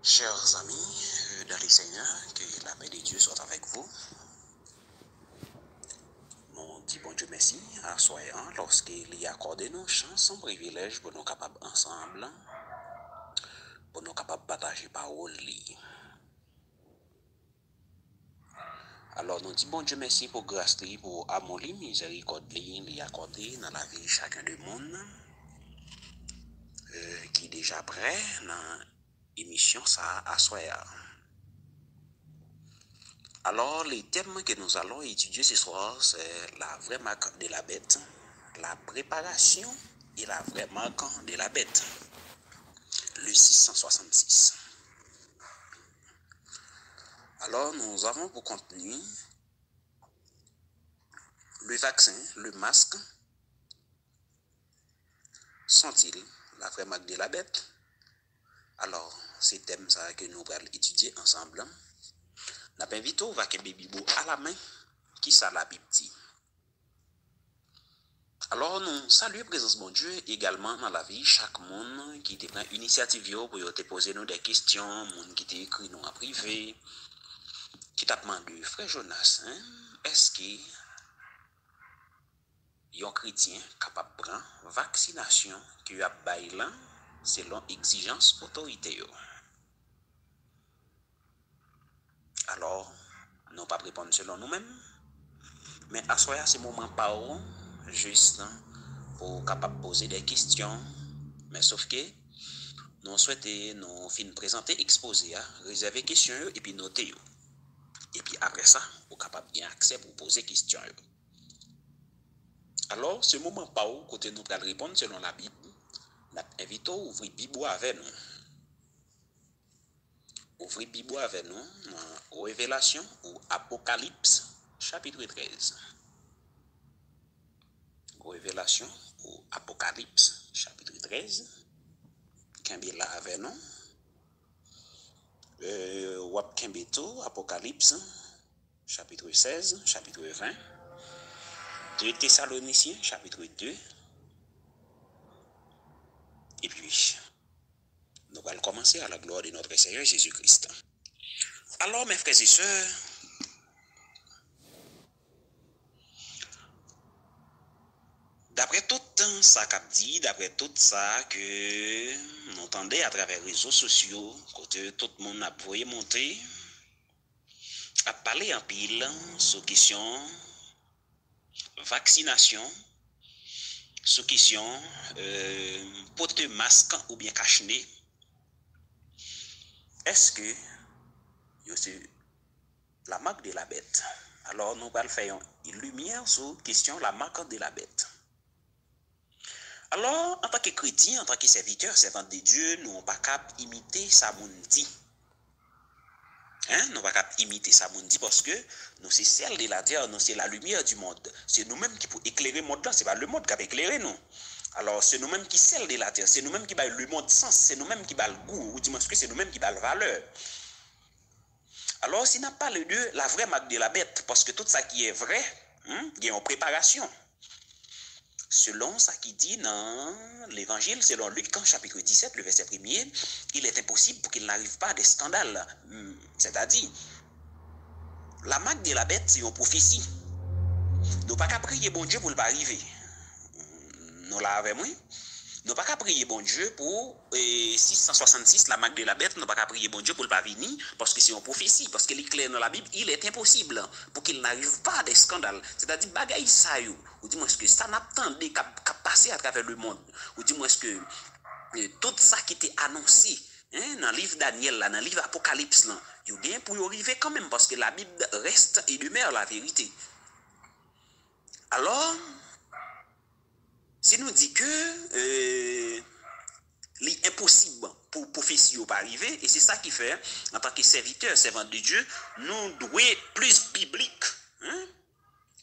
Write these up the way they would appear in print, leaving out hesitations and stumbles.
Chers amis dans les Seigneurs, que la paix de Dieu soit avec vous. Nous disons bon Dieu merci à soyant lorsqu'il y a accordé nos chances, son privilège pour nous capables ensemble, pour nous capables de partager parole. Alors nous disons bon Dieu merci pour grâce, pour amour, miséricorde, lui accordé dans la vie de chacun de monde qui est déjà prêt dans l'émission ça à soyant. Alors, les thèmes que nous allons étudier ce soir, c'est la vraie marque de la bête, la préparation et la vraie marque de la bête, le 666. Alors, nous avons pour contenu le vaccin, le masque, sont-ils la vraie marque de la bête? Alors, c'est thème ça que nous allons étudier ensemble. Nous avons invité au vaccin Bibo à la main, qui ça la Bible dit. Alors, nous saluons présence bon Dieu également dans la vie, chaque monde qui prend initiative pour te poser nous des questions, monde qui t'écrit nous en privé, qui t'a demandé, frère Jonas, est-ce que un chrétien capable de prendre vaccination qui a baillé selon exigence autorité? Alors, nous pas répondre selon nous-mêmes, mais à soi ce moment pas juste pour capable poser des questions, mais sauf que nous souhaitons nous fin présenter, exposer, réserver questions et puis noter. Et puis après ça, vous êtes capable de accès pour poser questions. Alors, ce moment pas où côté nous allons répondre selon la Bible, nous invitons à ouvrir la Bible avec nous. Ouvrir la Bible avec nous dans Révélation ou Apocalypse, chapitre 13. Révélation ou Apocalypse, chapitre 13. Kembe là avec nous. Wap Kembe tout, Apocalypse, chapitre 16, chapitre 20. 2 Thessaloniciens, chapitre 2. Et puis, nous allons commencer à la gloire de notre Seigneur Jésus-Christ. Alors, mes frères et sœurs, d'après tout ça qu'a dit, d'après tout ça que nous entendons à travers les réseaux sociaux, côté tout le monde a voulu monter, a parlé en pile sur question vaccination, sur question porter masque ou bien cache-nez. Est-ce que c'est la marque de la bête? Alors nous allons faire une lumière sur question la marque de la bête. Alors, en tant que chrétien, en tant que serviteur, servant de Dieu, nous n'avons pas qu'à imiter ça dit. Nous n'avons pas qu'à imiter ça dit parce que nous sommes celle de la terre, nous sommes la lumière du monde. C'est nous-mêmes qui pouvons éclairer le monde là, ce n'est pas le monde qui va éclairer nous. Alors, c'est nous-mêmes qui sommes celle de la terre, c'est nous-mêmes qui avons le monde sens, c'est nous-mêmes qui avons le goût, ou du moins que c'est nous-mêmes qui avons la valeur. Alors, si n'a pas le Dieu, la vraie marque de la bête, parce que tout ça qui est vrai, il y a une préparation. Selon ça qui dit dans l'évangile, selon Luc, chapitre 17, le verset 1er, il est impossible pour qu'il n'arrive pas à des scandales. C'est-à-dire, la marque de la bête, c'est une prophétie. Nous pas qu'à prier bon Dieu pour ne pas arriver. Nous l'avons moi. Nous pas qu'à prier bon Dieu pour 666, la marque de la bête, nous pas qu'à prier bon Dieu pour ne pas venir, parce que c'est une prophétie, parce que l'éclair dans la Bible, il est impossible pour qu'il n'arrive pas à des scandales. C'est-à-dire, bagaille ça, ou dis-moi ce que ça n'attendait qu'à passer à travers le monde, ou dis-moi ce que tout ça qui était annoncé dans le livre Daniel, dans le livre Apocalypse, il y a bien pour y arriver quand même, parce que la Bible reste et demeure la vérité. Alors, si nous dit que l'impossible pour prophétie pas arriver, et c'est ça qui fait, en tant que serviteur, servant de Dieu, nous devons être plus biblique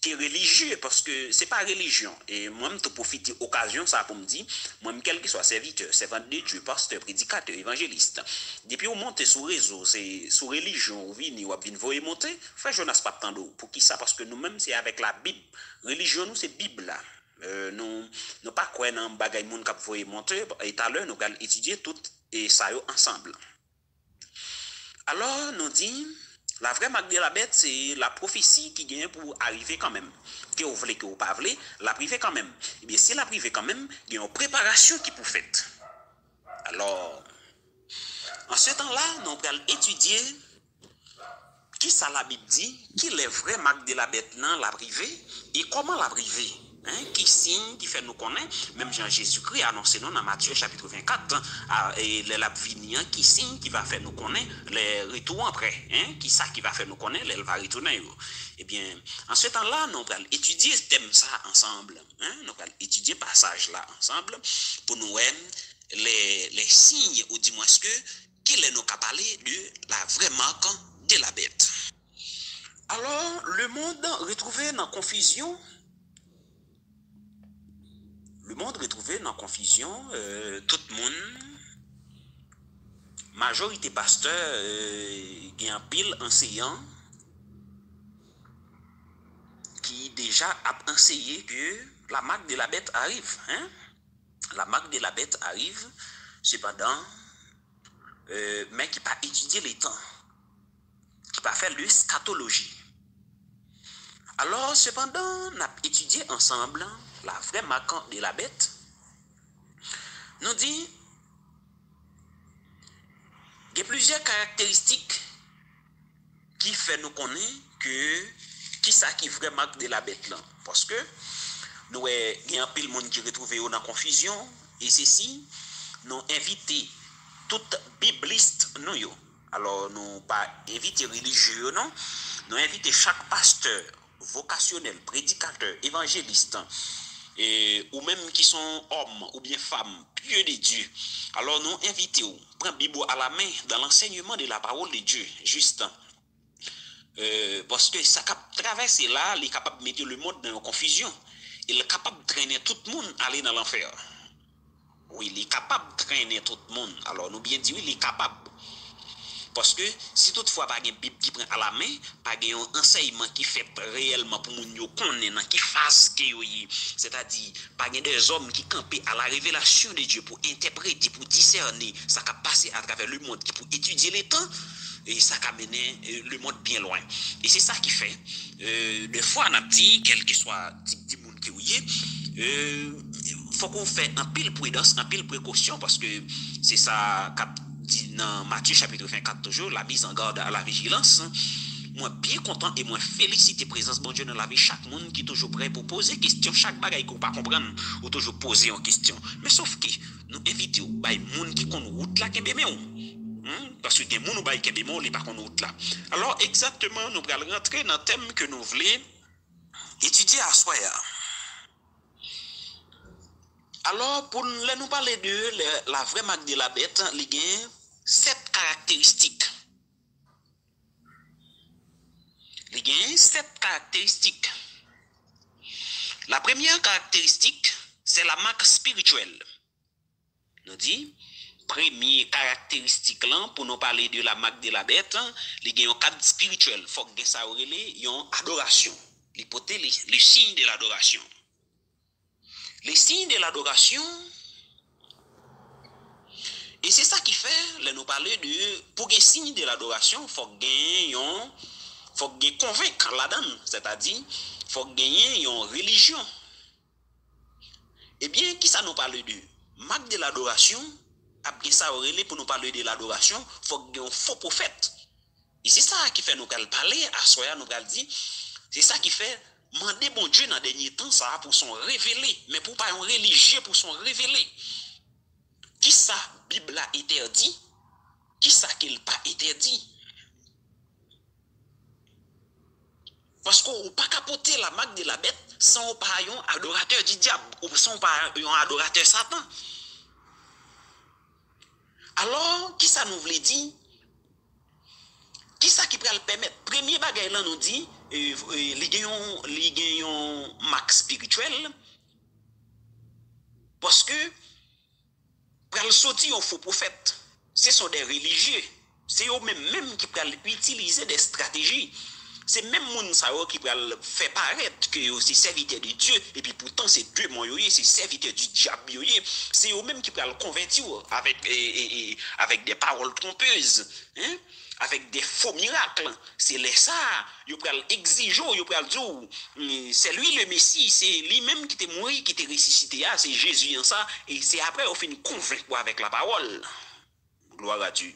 que religieux, parce que c'est pas religion. Et moi, je profite occasion ça pour me dire, moi, quel que soit serviteur, servant de Dieu, pasteur, prédicateur, évangéliste, depuis on monte sur réseau, c'est sur religion, ou vin monter, frère Jonas pas tant d'eau. Pour qui ça? Parce que nous-mêmes, c'est avec la Bible. Religion, nous, c'est Bible là. Nous pas quoi dans bagay moun k'ap voyer monter et tout à l'heure nous allons étudier tout et ça ensemble. Alors, nous dit, la vraie marque de la bête, c'est la prophétie qui gagne pour arriver quand même. Que vous voulez, que vous pas voulez, la priver quand même. Eh bien, si la priver quand même, il y a une préparation qui pour faite. Alors, en ce temps-là, nous allons étudier qui ça la Bible dit, qui les vraies marques de la bête là, la privée, et comment la priver. Qui signe, qui fait nous connaître, même Jean-Jésus-Christ a annoncé nous dans Matthieu chapitre 24, et la venir, qui signe, qui va faire nous connaître, les retours après, qui ça qui va faire nous connaître, elle va retourner. Eh bien, en ce temps-là, nous allons étudier ce thème ça ensemble, nous allons étudier ce passage là ensemble, pour nous les signes, ou du moins qu'il est nous parler de la vraie marque de la bête. Alors, le monde retrouvé dans confusion. Le monde retrouvé dans confusion, tout le monde, majorité pasteur, il y a un pile enseignant qui déjà a enseigné que la marque de la bête arrive. La marque de la bête arrive, cependant, mais qui n'a pas étudié les temps, qui n'a pas fait l'eschatologie. Alors, cependant, on a étudié ensemble la vraie marque de la bête. Nous dit, il y a plusieurs caractéristiques qui fait nous connaître que qui ça qui vraie marque de la bête là. Parce que nous il y a un peu de monde qui retrouve dans la confusion et ceci nous inviter tout bibliste nous yo. Alors nous pas inviter religieux non, nous inviter chaque pasteur vocationnel, prédicateur, évangéliste, ou même qui sont hommes ou bien femmes, pieux de Dieu. Alors nous invitons, prendre Bible à la main dans l'enseignement de la parole de Dieu, juste. Parce que ça traverse là, il est capable de mettre le monde dans la confusion. Il est capable de traîner tout le monde à aller dans l'enfer. Oui, il est capable de traîner tout le monde. Alors nous bien dit, oui, il est capable. Parce que si toutefois pas une Bible qui prend à la main, pas un enseignement qui fait réellement pour nous connaître, qui fasse que c'est-à-dire pas des hommes qui campent à la révélation de Dieu pour interpréter, pour discerner, ça va passer à travers le monde, pour étudier les temps, et ça va mener le monde bien loin. Et c'est ça qui fait, des fois, on a dit, quel que soit le type de monde qui faut qu'on fait un pile prudence, un pile précaution, parce que c'est ça dans Matthieu chapitre 24 toujours, la mise en garde à la vigilance. Moi bien content et moi félicite présence bon Dieu dans la vie chaque monde qui est toujours prêt pour poser question, chaque bagaille qu'on pas comprendre ou toujours poser en question. Mais sauf que nous invitons les monde qui connaissent route là qui parce que des monde qui connaissent les pas connaissent route là. Alors exactement nous allons rentrer dans le thème que nous voulons étudier à soir. Alors, pour nous parler de la vraie marque de la bête, il y a 7 caractéristiques. Il y a 7 caractéristiques. La première caractéristique, c'est la marque spirituelle. Nous dit, première caractéristique là, pour nous parler de la marque de la bête, il y a un cadre spirituel. Il faut que ça ait une adoration. L'hypothèse, le signe de l'adoration. Les signes de l'adoration, et c'est ça qui fait, là nous parler de, pour les signes de l'adoration, il faut convaincre la dame, c'est-à-dire, il faut gagner une religion. Eh bien, qui ça nous parle de marque de l'adoration, après ça, pour nous parler de l'adoration, il faut gagner un faux prophète. Et c'est ça qui fait nous parler, à soi, nous dire, c'est ça qui fait, demander bon Dieu dans les derniers temps ça pour son révéler, mais pour pas un religieux pour son révéler. Qui ça Bible a interdit? Qui ça qu'il pas interdit? Parce qu'on ne peut pas capoter la marque de la bête sans pas un adorateur du diable ou sans pas un adorateur Satan. Alors, qui ça nous veut dire? Qui ça qui peut le permettre? Premier bagage là nous dit, les gagnons marque spirituelle, parce que pour le sortir un faux prophète, ce sont des religieux, c'est eux même qui peuvent utiliser des stratégies. c'est même moun sa yo qui pral fait paraître que c'est serviteur de Dieu et puis pourtant c'est Dieu mon yoye, c'est serviteur du diable yoye, c'est eux même qui pral convertir avec avec des paroles trompeuses, hein? Avec des faux miracles. C'est les ça, ils pral exiger, ils pral dire c'est lui le Messie, c'est lui-même qui t'est mort, qui t'est ressuscité, c'est Jésus en ça et c'est après on fait une convaincre avec la parole. Gloire à Dieu.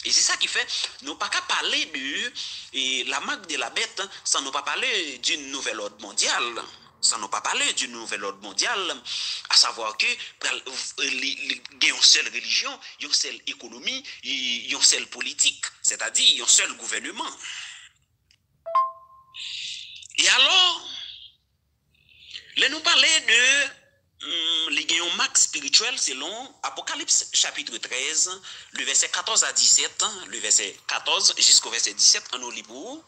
Et c'est ça qui fait, nous pas qu'à parler de la marque de la bête sans nous pas parler d'une nouvelle ordre mondiale. Sans nous pas parler d'une nouvelle ordre mondiale, à savoir que il y a une seule religion, il y a une seule économie, il y a une seule politique, c'est-à-dire il y a un seul gouvernement. Et alors, là nous parler de les gagnants max spirituel selon Apocalypse chapitre 13, le verset 14 à 17, le verset 14 jusqu'au verset 17 en Olibou.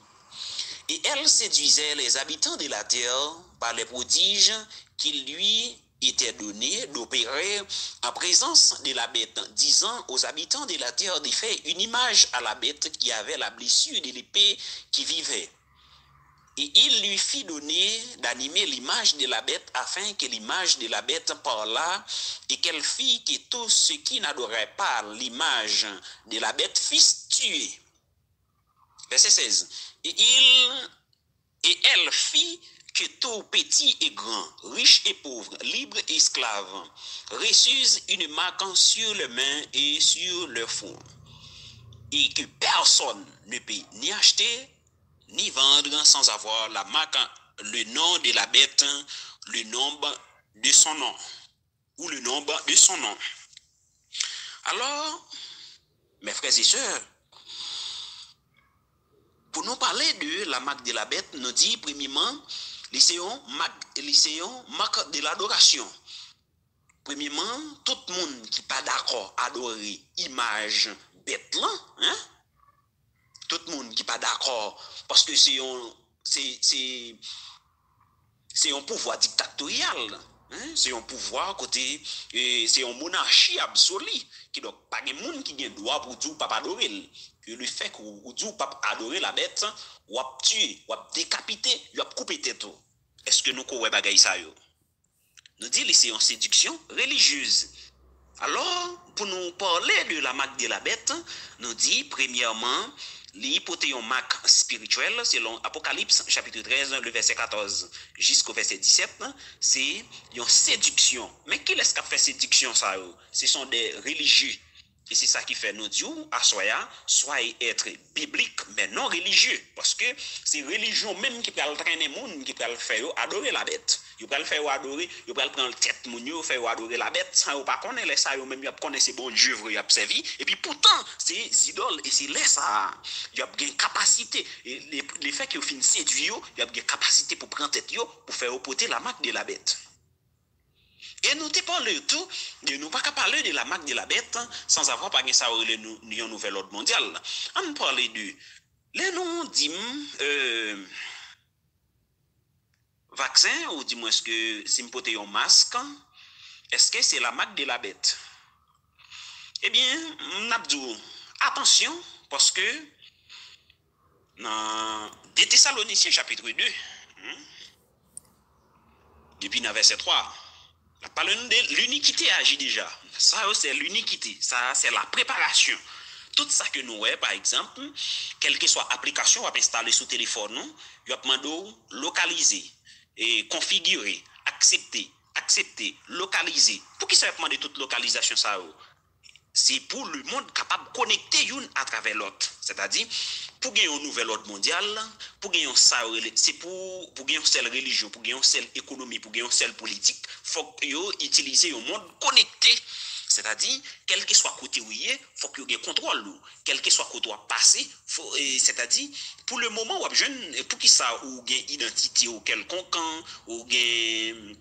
Et elle séduisait les habitants de la terre par les prodiges qui lui étaient donnés d'opérer en présence de la bête, disant aux habitants de la terre de faire une image à la bête qui avait la blessure de l'épée qui vivait. Et il lui fit donner d'animer l'image de la bête afin que l'image de la bête parlât et qu'elle fit que tous ceux qui n'adoraient pas l'image de la bête fissent tuer. Verset 16. Et elle fit que tout petit et grand, riche et pauvre, libre et esclave, reçussent une marque sur les mains et sur leur front. Et que personne ne peut ni acheter ni vendre sans avoir la marque, le nom de la bête, le nombre de son nom, ou le nombre de son nom. Alors, mes frères et sœurs, pour nous parler de la marque de la bête, nous dit premièrement, lycéon marque de l'adoration. Premièrement, tout le monde qui n'est pas d'accord à adorer image bête là, hein? Tout le monde qui n'est pas d'accord, parce que c'est un pouvoir dictatorial. Hein? C'est un pouvoir côté, c'est une monarchie absolue. Qui donc pas de monde qui a droit pour dire pas adorer. Que le fait qu'on dit pas adorer la bête, ou a tuer, ou a décapiter, ou a couper tête. Est-ce que nous connaissons bagay ça yo? Nous dit c'est une séduction religieuse. Alors, pour nous parler de la marque de la bête, nous dit premièrement, l'hypothèse marque spirituelle, selon Apocalypse chapitre 13, le verset 14 jusqu'au verset 17, c'est une séduction. Mais qui est-ce qui fait séduction ça? Ce sont des religieux. Et c'est ça qui fait nous dire à soyez être biblique, mais non religieux. Parce que c'est religion même qui peut traîner les gens, qui peut le faire adorer la bête. Ils peuvent le faire adorer, ils peuvent prendre le tête, ils faire adorer la bête, sans pas connaître les ça, même ils connaissent ces bons dieux, ils ont servi. Et puis pourtant, c'est idoles et c'est les ça. Ils ont une capacité. Et les faits qu'ils finissent séduire, ils ont une capacité pour prendre tête, pour faire opposer la marque de la bête. Et nous te parlons tout, de nous pas qu'à parler de la marque de la bête sans avoir pas ça une nouvelle ordre mondial. On parle de les noms dit vaccin ou dis-moi est-ce que si me porter un masque, est-ce que c'est la marque de la bête? Eh bien, n'abdou attention parce que dans 2 Thessaloniciens chapitre 2 depuis le verset 3 parlons de l'uniquité agit déjà. Ça, c'est l'uniquité. Ça, c'est la préparation. Tout ça que nous voyons, par exemple, quelle que soit l'application, on va installer sur téléphone, nous, on va demander localiser, et configurer, accepter, localiser. Pour qui ça va demander toute localisation ça? C'est pour le monde capable de connecter une à travers l'autre. C'est-à-dire, pour gagner un nouvel ordre mondial, pour gagner ça, c'est pour gagner une seule religion, pour gagner une seule économie, pour gagner une seule politique, il faut utiliser un monde connecté. C'est-à-dire, quel que soit côté où il est, il faut qu'il y ait contrôle. Quel que soit côté où passer, c'est-à-dire, pour le moment, pour qui ça, ou gagne identité ou quelconque, ou gagne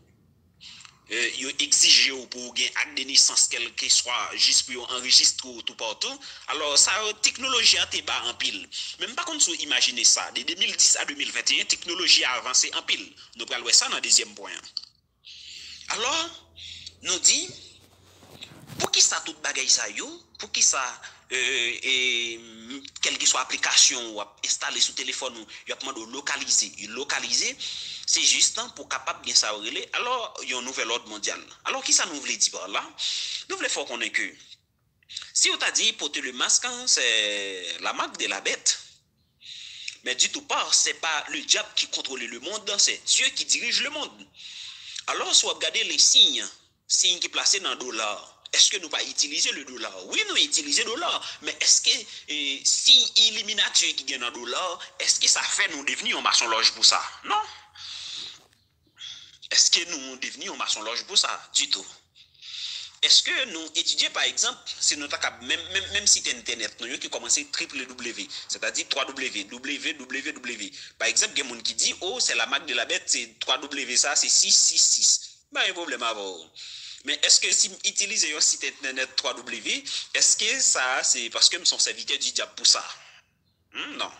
exiger pour gagner acte de naissance quel que soit juste pour enregistrer tout partout. Alors ça technologie a été bas en pile. Même pas contre imaginer ça de 2010 à 2021 technologie a avancé en pile. Nous allons voir ça dans le deuxième point. Alors nous dit pour qui ça tout bagaille ça yo, pour qui ça quel que soit soit application ou installer sur téléphone ou il demande de localiser. Localiser, c'est juste pour capable bien ça relais. Alors, il y a un nouvel ordre mondial. Alors, qui ça nous voulait dire par là? Nous voulons faire connaître que si on t'a dit porter le masque, c'est la marque de la bête. Mais du tout part, c'est pas le diable qui contrôle le monde, c'est Dieu qui dirige le monde. Alors, si vous regardez les signes qui sont placés dans le dollar, est-ce que nous pas utiliser le dollar? Oui, nous utilisons le dollar. Mais est-ce que si Illuminati qui gagne dans le dollar, est-ce que ça fait nous devenir un maçon-loge pour ça? Non. Est-ce que nous devenons un maçon-loge pour ça? Du tout. Est-ce que nous étudions par exemple, si nous avons même site internet, nous qui commence www, c'est-à-dire www. Par exemple, il y a des gens qui disent, oh, c'est la marque de la bête, c'est www, ça, c'est 666. Ben, il y a un problème à avoir. Mais est-ce que si utiliser un site internet www, est-ce que ça, c'est parce que nous sommes serviteurs du diable pour ça? Non.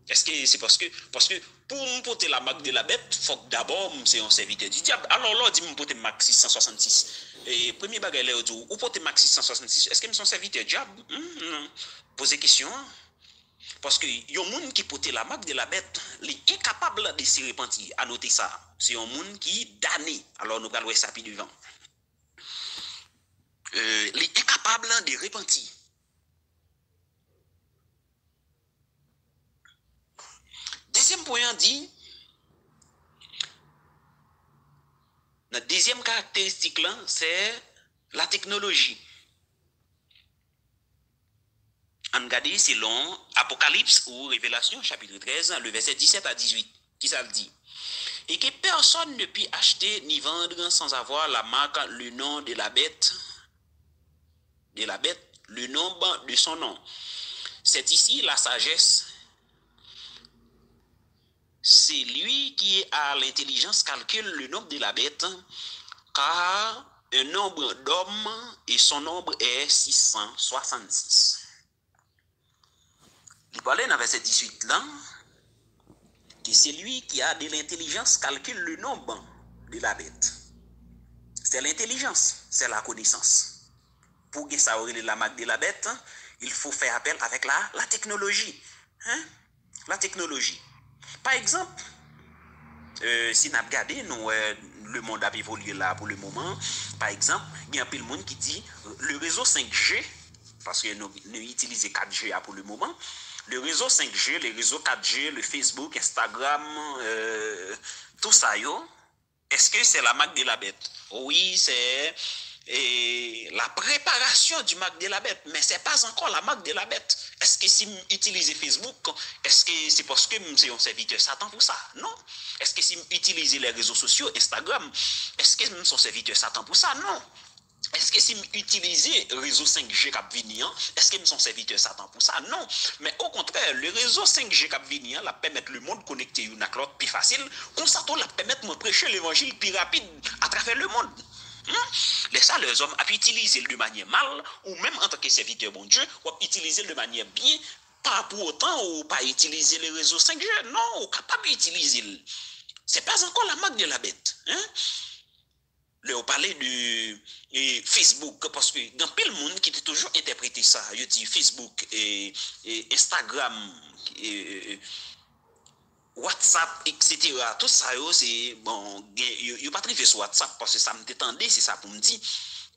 Est-ce que c'est parce que pour me porter la marque de la bête, il faut que d'abord, c'est un serviteur du diable. Alors là, dis-moi porter Mac 666. Et premier bagage là, ou porter Mac 666, est-ce que je suis un serviteur du diable? Non. Posez question. Parce que y a un monde qui porte la marque de la bête, il est incapable de se repentir. À noter ça. C'est un monde qui est damné. Alors nous allons voir ça puis devant. Il est incapable de repentir. Deuxième point dit, notre deuxième caractéristique là, c'est la technologie. On regarde selon Apocalypse ou Révélation, chapitre 13, le verset 17 à 18, qui ça le dit. Et que personne ne peut acheter ni vendre sans avoir la marque, le nom de la bête, le nombre de son nom. C'est ici la sagesse. C'est lui qui a l'intelligence calcule le nombre de la bête, car un nombre d'hommes et son nombre est 666. Il parlait dans verset 18 là, que c'est lui qui a de l'intelligence calcule le nombre de la bête. C'est l'intelligence, c'est la connaissance. Pour que ça aurait la marque de la bête, il faut faire appel avec la technologie. Hein? La technologie. Par exemple, si nous regardons, le monde a évolué là pour le moment. Par exemple, il y a un peu de monde qui dit le réseau 5G, parce que nous utilisons 4G pour le moment, le réseau 5G, le réseau 4G, le Facebook, Instagram, tout ça, est-ce que c'est la marque de la bête? Oui, c'est la préparation du marque de la bête, mais ce n'est pas encore la marque de la bête. Est-ce que si j'utilise Facebook, est-ce que c'est parce que c'est un serviteur Satan pour ça? Non. Est-ce que si j'utilise les réseaux sociaux, Instagram, est-ce que c'est un serviteur Satan pour ça? Non. Est-ce que si j'utilise le réseau 5G qui vient, est-ce que nous sommes serviteurs Satan pour ça? Non. Mais au contraire, le réseau 5G qui vient, la permettre le monde connecté une à l'autre plus facile, comme ça, la permettre de prêcher l'évangile plus rapide à travers le monde. Les hommes ont utilisé de manière mal, ou même en tant que serviteur bon Dieu, ou utilisé de manière bien, pas pour autant, ou pas utiliser les réseaux 5G. Non, ou capable d'utiliser. Ce n'est pas encore la marque de la bête. Là, on parlait de Facebook, parce que dans plein de monde qui était toujours interprété ça, il dit Facebook et Instagram, WhatsApp, etc. Tout ça, c'est bon, il pas trivé sur WhatsApp parce que ça me détendait, c'est ça pour me dire.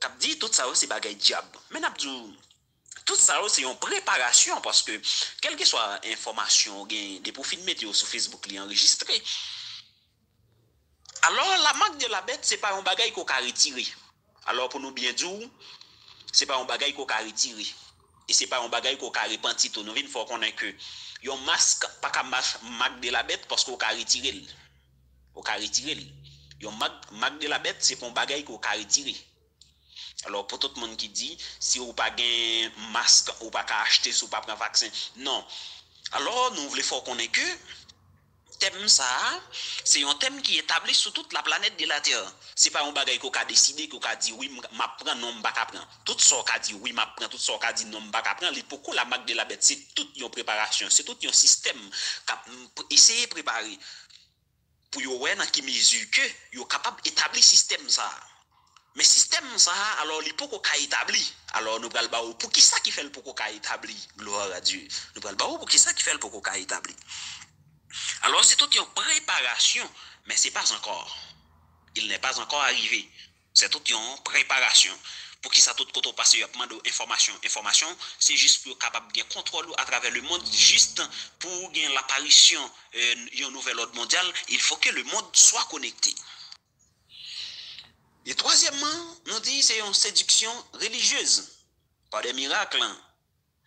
Cap dit tout ça, c'est bagaille diable. Mais tout ça, c'est une préparation parce que, quelle que soit l'information, des profils météo sur Facebook, les enregistrés. Alors, la marque de la bête, ce n'est pas un bagage qu'on a retiré. Alors, pour nous bien dire, ce n'est pas un bagage qu'on a retiré. Et ce n'est pas un bagage qu'on a repenti. Nous il faut qu'on ait que un masque, pas qu'un marque de la bête parce qu'on a retiré. On a retiré. Un marque de la bête, c'est pas un bagage qu'on a retiré. Alors, pour tout le monde qui dit, si vous n'avez pas un masque, ou pas acheter, si vous n'avez pas un vaccin, non. Alors, nous voulons qu'on ait que thème ça, c'est un thème qui est établi sur toute la planète de la Terre. C'est pas un bagage qu'on a décidé, qu'on a dit oui, m'a prend, non, m'a pas prendre. Tout ça qu'on a dit oui, m'a prend, tout ça qu'on a dit non, m'a pas prendre. Pourquoi la marque de la bête, c'est toute une préparation, c'est tout un système pour essayer de préparer. Pour voir dans qui mesure que vous êtes capable d'établir système ça. Mais système ça, alors il peut qu'on établi. Alors nous pral ba pour qui ça qui fait le pour qu'on établi. Gloire à Dieu. Nous pral ba pour qui ça qui fait le pour qu'on établi. Alors c'est toute une préparation, mais c'est pas encore. Il n'est pas encore arrivé. C'est toute une préparation. Pour qui ça tout quand on passe il y a plein d'informations. Information, c'est juste pour capable de contrôle à travers le monde, juste pour gagner l'apparition d'un nouvel ordre mondial, il faut que le monde soit connecté. Et troisièmement, nous dit c'est une séduction religieuse. Par des miracles.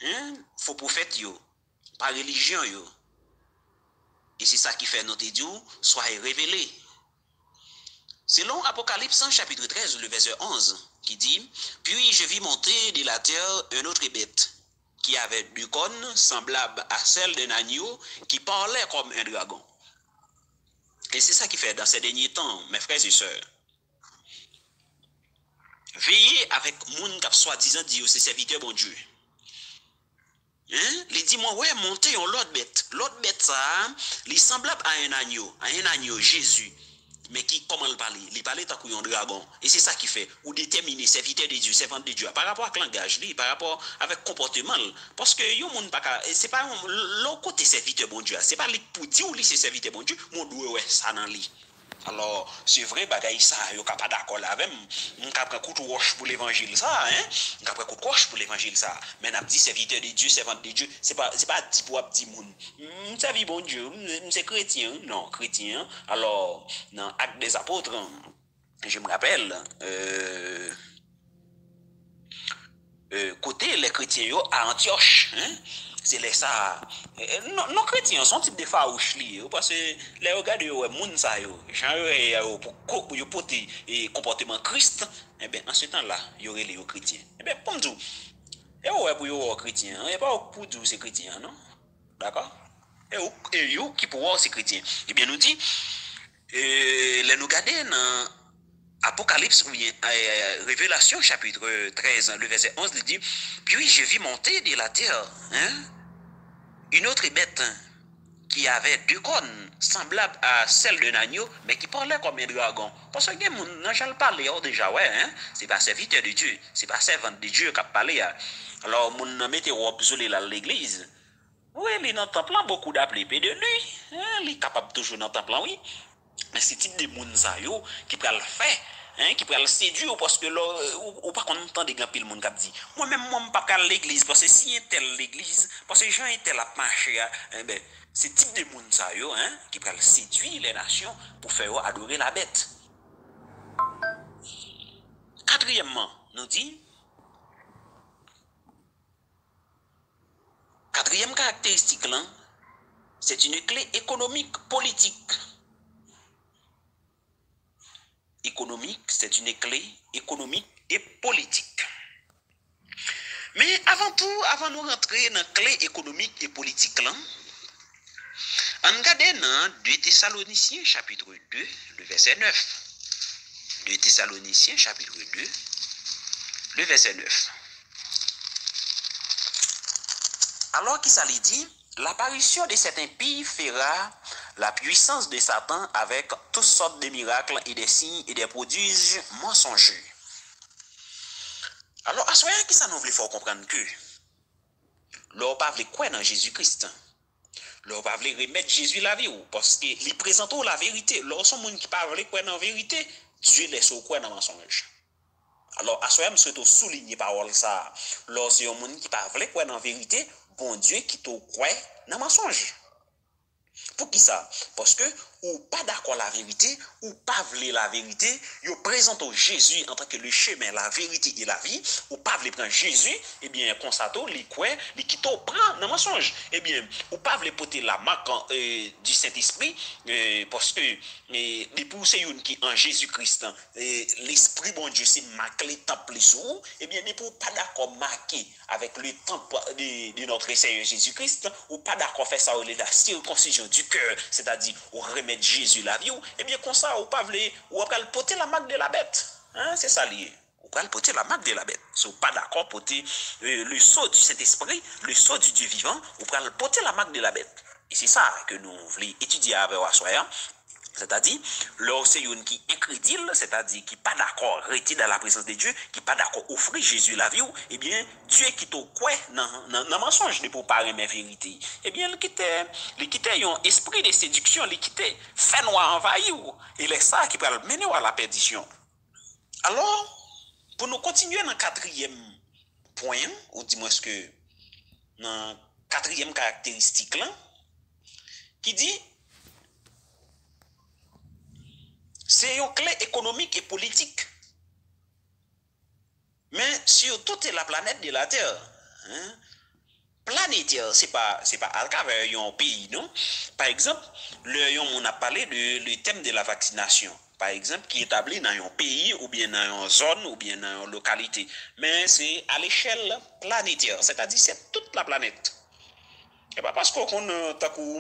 Hein? Faux prophètes, par religion. Et c'est ça qui fait notre Dieu soit révélé. Selon Apocalypse chapitre 13, le verset 11, qui dit, « Puis je vis monter de la terre un autre bête, qui avait deux cornes semblables à celle d'un agneau, qui parlait comme un dragon. » Et c'est ça qui fait dans ces derniers temps, mes frères et sœurs. Veillez avec moun qui soi-disant dit c'est serviteur bon Dieu. Hein? Il dit moi ouais monter on l'autre bête. L'autre bête ça, il semblable à un agneau Jésus. Mais qui comment il parle? Il parle tant qu'un dragon. Et c'est ça qui fait ou déterminer serviteur de Dieu, servant de Dieu par rapport à langage, par rapport avec comportement parce que yo moun pas c'est pas l'autre côté serviteur bon Dieu, c'est pas lui pour dire ou lui c'est serviteur bon Dieu, mon doit ouais ça dans lui. Alors, c'est vrai, bagaille ça, yo pas d'accord avec moi. On prend coup de roche pour l'évangile ça, hein? On prend coup de roche pour l'évangile ça. Mais n'a dit serviteur de Dieu, servant de Dieu, c'est pas dit pour petit monde. Servi bon Dieu, c'est chrétien, non, chrétien. Alors, dans Actes des Apôtres, je me rappelle côté les chrétiens à Antioche, hein? C'est les ça non chrétiens sont type de farouche li parce que les regarder ouais moun ça yo genre pour yo porter comportement Christ et ben en ce temps là il y aurait les chrétiens et ben comme tout et ouais pour yo chrétien et pas pour tout c'est chrétien non d'accord et yo qui pour voir c'est chrétien et bien nous dit les nous garder dans Apocalypse ou bien Révélation chapitre 13 le verset 11 il dit puis je vis monter de la terre hein, une autre bête qui avait deux cornes semblables à celle d'un agneau mais qui parlait comme un dragon parce que mon j'en parle déjà ouais hein, c'est pas serviteur de Dieu c'est pas servant de Dieu qui a parlé alors mon mettez robe isolée là l'église oui il dans temple beaucoup d'appelés de lui hein, il est capable toujours dans temple oui. Mais c'est type de moun sa yo qui peut le faire hein qui peut le séduire parce que là ou pas content de grand pile monde qui dit moi même moi pas à l'église parce que si un tel l'église parce que Jean était la marché ben c'est type de moun sa yo hein qui peut le séduire les nations pour faire adorer la bête. Quatrièmement nous dit quatrième caractéristique là c'est une clé économique politique. Économique, c'est une clé économique et politique. Mais avant tout, avant de rentrer dans la clé économique et politique, là, on regarde dans 2 Thessaloniciens chapitre 2, le verset 9. 2 Thessaloniciens chapitre 2, le verset 9. Alors qu'il s'allait dit, l'apparition de cet impie fera la puissance de Satan avec toutes sortes de miracles et des signes et des prodiges mensongers. Alors, à ce moment-là, qui ça nous faut comprendre que l'on pas veut croire dans Jésus-Christ. L'on pas veut remettre Jésus la vie parce qu'il présente la vérité. Lorsqu'on monde qui parle croire dans la vérité, Dieu laisse au croire dans le mensonge. Alors, à ce moment-là, je souhaite souligner parole ça. Lorsqu'on monde qui parle croire dans la vérité, bon Dieu qui te croit dans le mensonge. Pour qui ça? Parce que ou pas d'accord la vérité, ou pas vouloir la vérité, vous présentez Jésus en tant que le chemin, la vérité et la vie, ou pas vouloir prendre Jésus, eh bien, constato, les quoi, les qui t'ont prend dans mensonge. Eh bien, ou pas vouloir porter la marque du Saint-Esprit, parce que les poussées qui en Jésus-Christ, l'Esprit bon Dieu, c'est marqué les temples sous, eh bien, les pour pas d'accord marquer avec le temple de notre Seigneur Jésus-Christ, ou pas d'accord faire ça, la circoncision du cœur, c'est-à-dire, au remettre Jésus la vie, et bien comme ça, ou pas vle, ou après le porter la marque de la bête. Hein, c'est ça lié. Ou pas le porter la marque de la bête. Si vous pas d'accord porter le sceau du Saint-Esprit, le sceau du Dieu vivant, ou pas le porter la marque de la bête. Et c'est ça que nous voulons étudier avec Assoya. C'est-à-dire, là, c'est une qui est incrédule, c'est-à-dire qui n'est pas d'accord, rester dans la présence de Dieu, qui n'est pas d'accord offrir Jésus la vie, eh bien, Dieu qui te croit dans mensonge de pour parler mes vérités. Eh bien, il quitte un esprit de séduction, il quitte fait noir envahi, et c'est ça qui va le mener à la perdition. Alors, pour nous continuer dans le quatrième point, ou dis-moi ce que, dans la quatrième caractéristique là, qui dit, c'est une clé économique et politique. Mais sur toute la planète de la Terre, hein, planétaire, c'est pas à travers un pays, non? Par exemple, on a parlé de le thème de la vaccination. Par exemple, qui est établi dans un pays, ou bien dans une zone, ou bien dans une localité. Mais c'est à l'échelle planétaire, c'est-à-dire c'est toute la planète. Et pas parce qu'on a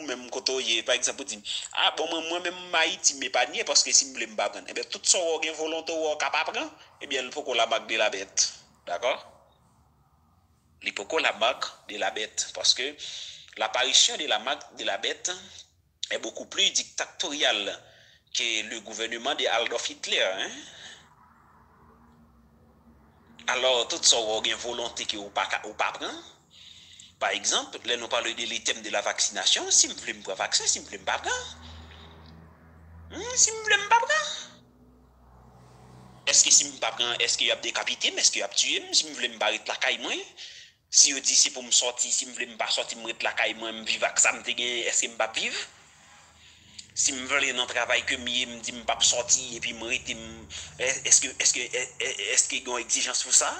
même côté, par exemple, dit, ah bon, moi-même, Haïti, mais pas nier parce que si je ne pas prendre, eh bien, tout ça, on a volonté ou capable, eh bien, il faut qu'on la marque de la bête. D'accord? Il faut qu'on la marque de la bête parce que l'apparition de la marque de la bête est beaucoup plus dictatoriale que le gouvernement de Adolf Hitler. Hein? Alors, tout ça, on a volonté que ou pas prendre. Par exemple, là, nous parlons de l'item de la vaccination. Si je ne veux pas vacciner, si je ne veux pas prendre. Si je ne veux pas prendre. Est-ce que si je ne veux pas prendre, est-ce qu'il y a décapité, est-ce qu'il y a tué, si je ne veux pas arrêter la caille, moi? Si je dis c'est pour me sortir, si je ne veux pas sortir, je la caille, moi, je vivre avec ça, est-ce que je ne veux pas vivre? Si je veux aller dans le travail, que je me dis que je ne veux pas sortir, et puis est-ce qu'il y a une exigence pour ça?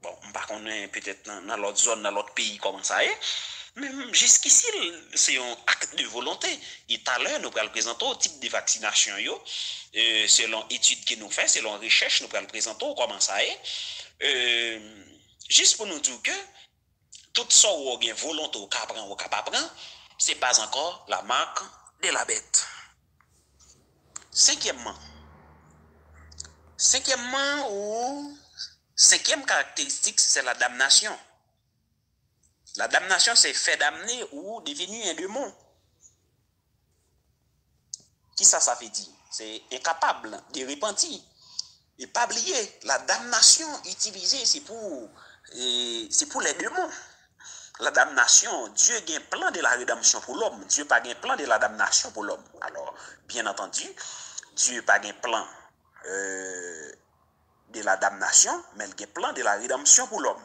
Bon, par contre, peut-être dans l'autre zone, dans l'autre pays, comment ça est. Mais jusqu'ici, c'est un acte de volonté. Et tout à l'heure, nous allons présenter au type de vaccination, selon études que nous faisons, selon recherche, nous allons présenter comment ça est. Juste pour nous dire que tout ça où on a volonté au cap prendre, ce n'est pas encore la marque de la bête. Cinquièmement, cinquième caractéristique, c'est la damnation. La damnation, c'est fait damner ou devenir un démon. Qui ça veut dire? C'est incapable de repentir. Et pas oublier, la damnation utilisée, c'est pour les démons. La damnation, Dieu a un plan de la rédemption pour l'homme. Dieu n'a pas un plan de la damnation pour l'homme. Alors, bien entendu, Dieu n'a pas un plan de la damnation, mais il a un plan de la rédemption pour l'homme.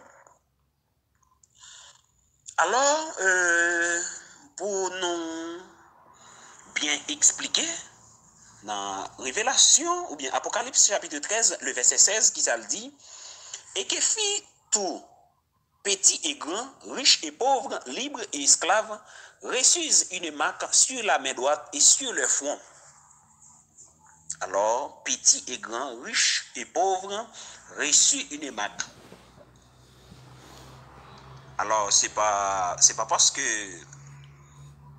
Alors, pour nous bien expliquer, dans Révélation, ou bien Apocalypse chapitre 13, le verset 16, qui ça le dit, et que fit tout, petit et grand, riche et pauvre, libre et esclave, reçuent une marque sur la main droite et sur le front. Alors, petit et grand, riche et pauvre, reçuent une marque. Alors, c'est pas parce que,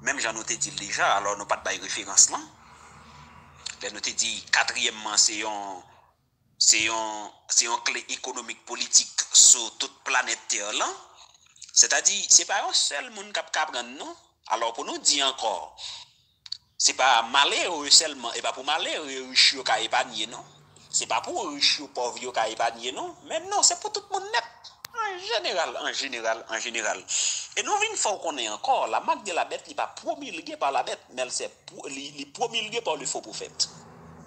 même j'en ai dit déjà, alors nous pas de référence là. Nous avons dit, quatrièmement, c'est un clé économique politique sur toute planète Terre là. C'est-à-dire, c'est pas un seul monde qui a prendre non. Alors, pour nous dire encore, c'est pas malheureux seulement, et pas pour malheureux riche qui a épargné non. C'est pas pour riche ou pauvre qui a épargné non. Mais non, c'est pour tout le monde net. En général. Et nous venons faire qu'on ait encore, la marque de la bête n'est pas promulguée par la bête, mais elle est promulguée par le faux prophète.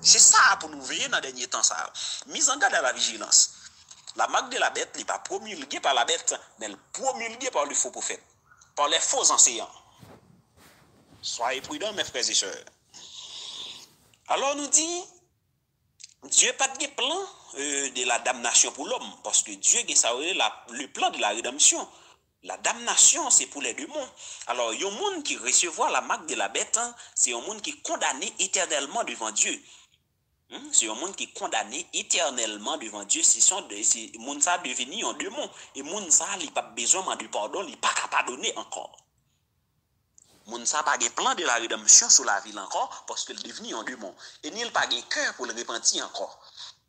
C'est ça pour nous veiller dans les derniers temps, ça. Mise en garde à la vigilance. La marque de la bête n'est pas promulguée par la bête, mais elle est promulguée par le faux prophète, par les faux enseignants. Soyez prudents, mes frères et sœurs. Alors, nous dit, Dieu n'a pas de plan de la damnation pour l'homme, parce que Dieu a le plan de la rédemption. La damnation, c'est pour les démons. Alors, il y a un monde qui recevra la marque de la bête, hein, c'est un monde qui est condamné éternellement devant Dieu. C'est un monde qui est condamné éternellement devant Dieu. C'est monde ça devenu un démon. Et monde ça, il n'a pas besoin de pardon, il n'a pas qu'à pardonner encore. Moun sa pas de plan de la rédemption sur la ville encore parce qu'il est devenu un démon. Et il n'a pas de cœur pour le repentir encore.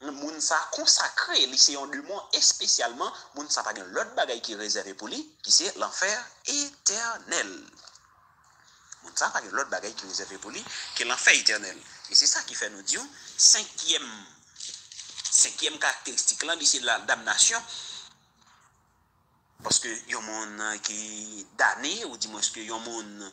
Moun sa consacré, c'est un démon et spécialement, moun sa pas de l'autre bagaille qui est réservé pour lui, qui c'est l'enfer éternel. Moun sa pas de l'autre bagaille qui est réservé pour lui, qui est l'enfer éternel. Et c'est ça qui fait nous dire, cinquième caractéristique là, c'est la damnation. Parce que y a un monde qui damné, ou dis-moi que y a un monde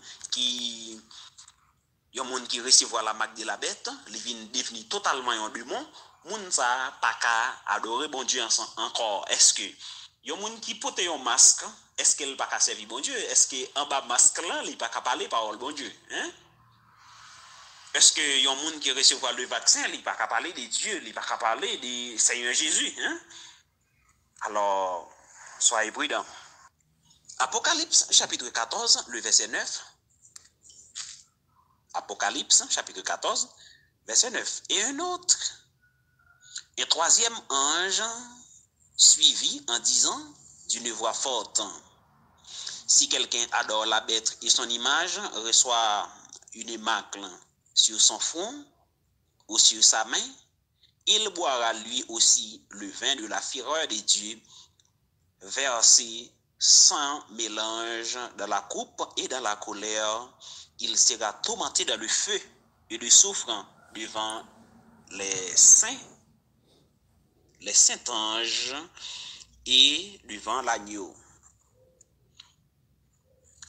qui recevoir la marque de la bête, il vient devenir totalement un démon, moun ça pas qu'à adorer bon Dieu encore. Est-ce que y a un monde qui porte un masque, est-ce qu'il pas qu'à servir bon Dieu? Est-ce que en bas masque là, il pas qu'à parler parole bon Dieu, hein? Est-ce que y a un monde qui recevoir le vaccin, il pas qu'à parler de Dieu, il pas qu'à parler de Seigneur Jésus, hein? Alors, soyez prudents. Apocalypse chapitre 14, le verset 9. Apocalypse chapitre 14, verset 9. Et un troisième ange suivit en disant d'une voix forte, si quelqu'un adore la bête et son image, reçoit une marque sur son front ou sur sa main, il boira lui aussi le vin de la fureur de Dieu, versé sans mélange dans la coupe et dans la colère. Il sera tourmenté dans le feu et le souffrant devant les saints anges et devant l'agneau.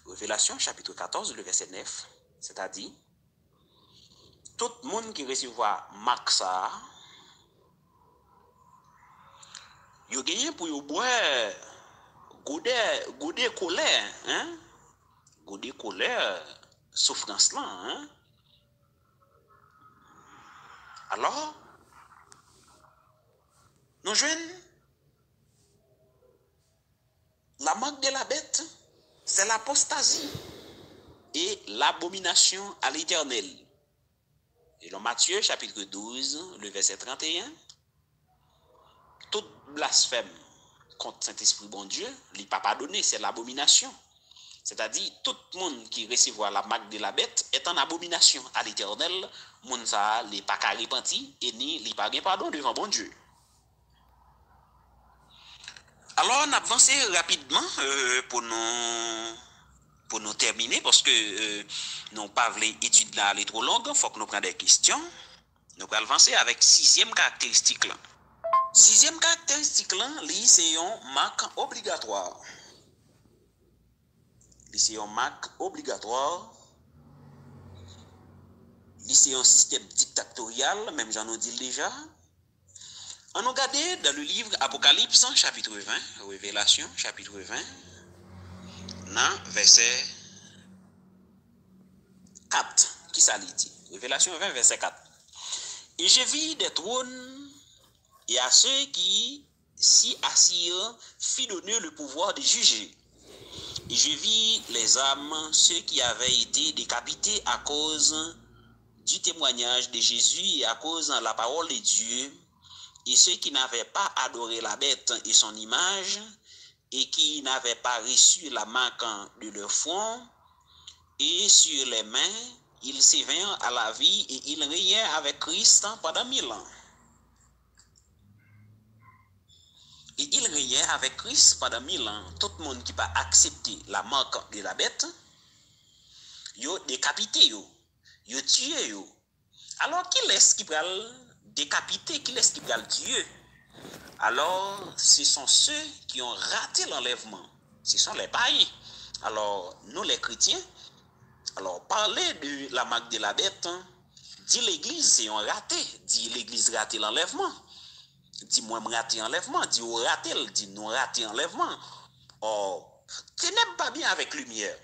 Révélation chapitre 14, le verset 9, c'est-à-dire, tout le monde qui recevra marque ça, il gagne pour y boire goûter colère, hein? Goûter colère, souffrance là, hein? Alors, nous jeunes, la marque de la bête, c'est l'apostasie et l'abomination à l'Éternel. Et dans Matthieu chapitre 12, le verset 31, toute blasphème contre Saint-Esprit bon Dieu, il n'est pas pardonné, c'est l'abomination. C'est-à-dire, tout le monde qui recevra la marque de la bête est en abomination à l'Éternel. Moun ça, n'est pas qu'à repentir et ni n'est pas gain pardon devant bon Dieu. Alors, on avance rapidement pour nous terminer, parce que nous pas voulu étude là aller trop longue, il faut que nous prenions des questions. Nous allons avancer avec sixième caractéristique là. Sixième caractéristique là, c'est une marque obligatoire. C'est une marque obligatoire. C'est un système dictatorial, même j'en ai dit déjà. On a regardé dans le livre Apocalypse, chapitre 20, Révélation, chapitre 20, dans verset 4, qui ça dit? Révélation 20, verset 4. Et je vis des trônes, et à ceux qui s'y assirent, fit donner le pouvoir de juger. Et je vis les âmes, ceux qui avaient été décapités à cause du témoignage de Jésus et à cause de la parole de Dieu, et ceux qui n'avaient pas adoré la bête et son image, et qui n'avaient pas reçu la marque de leur front, et sur les mains, ils s'éveillent à la vie, et ils régnèrent avec Christ pendant 1000 ans. Et ils régnèrent avec Christ pendant 1000 ans. Tout le monde qui n'a pas accepté la marque de la bête, yo décapité, yo tué. Alors, qui est-ce qui va décapiter, qui est-ce qui va tuer? Alors, ce sont ceux qui ont raté l'enlèvement. Ce sont les païens. Alors, nous les chrétiens, alors parler de la marque de la bête, dit l'église, c'est un raté. Dit l'église raté l'enlèvement. Dit moi raté l'enlèvement. Dit ou raté, dit nous raté l'enlèvement. Or, ténèbres pas bien avec lumière.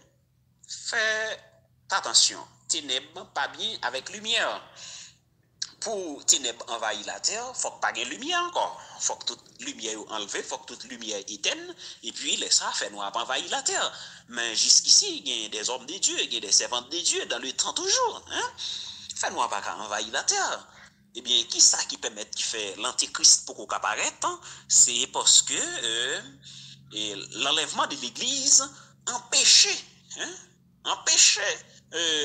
Faites attention. Ténèbres pas bien avec lumière. Pour ténèbres envahir la terre, il faut pas de lumière encore. Il faut que toute lumière soit enlevée, il faut que toute lumière éteigne, et puis laisse ça faire noir pour envahir la terre. Mais jusqu'ici, il y a des hommes de Dieu, il y a des servantes de Dieu dans le temps toujours. Hein? Fait noir pas envahir la terre. Eh bien, qui ça qui permet de faire l'antéchrist pour qu'on apparaisse? C'est parce que l'enlèvement de l'église empêchait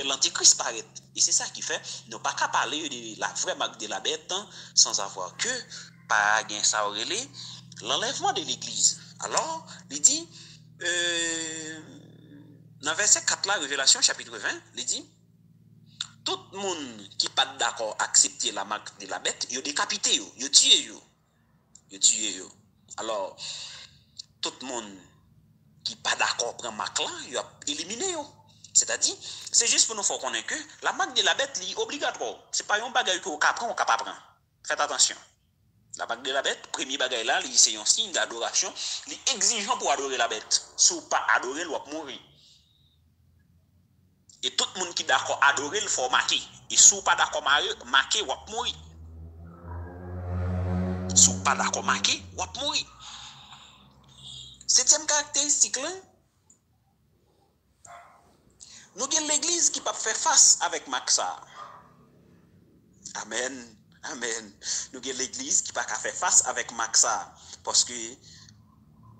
l'antéchrist paraître. Et c'est ça qui fait, ne pas qu'à parler de la vraie marque de la bête sans avoir que par ça l'enlèvement de l'église. Alors, il dit, dans verset 4 là, Révélation chapitre 20, il dit, tout le monde qui pas d'accord accepter la marque de la bête, yo décapité yo, yo tué yo. Yo tué yo. Alors tout le monde qui pas d'accord prend marque là, yo a éliminé yo. C'est-à-dire, c'est juste pour nous faire connaître que la marque de la bête est obligatoire. C'est pas un bagage que vous prend ou pas prendre. Faites attention. La marque de la bête, premier bagage là, c'est un signe d'adoration, est exigeant pour adorer la bête. Si vous pas adorer, vous va mourir. Et tout le monde qui est d'accord adorer, il faut marquer. Et si vous pas d'accord marquer, vous va mourir. Si vous pas d'accord marquer, vous va mourir. Septième caractéristique là, nous avons l'église qui peut faire face avec Maxa. Amen. Amen. Nous avons l'église qui peut faire face avec Maxa. Parce que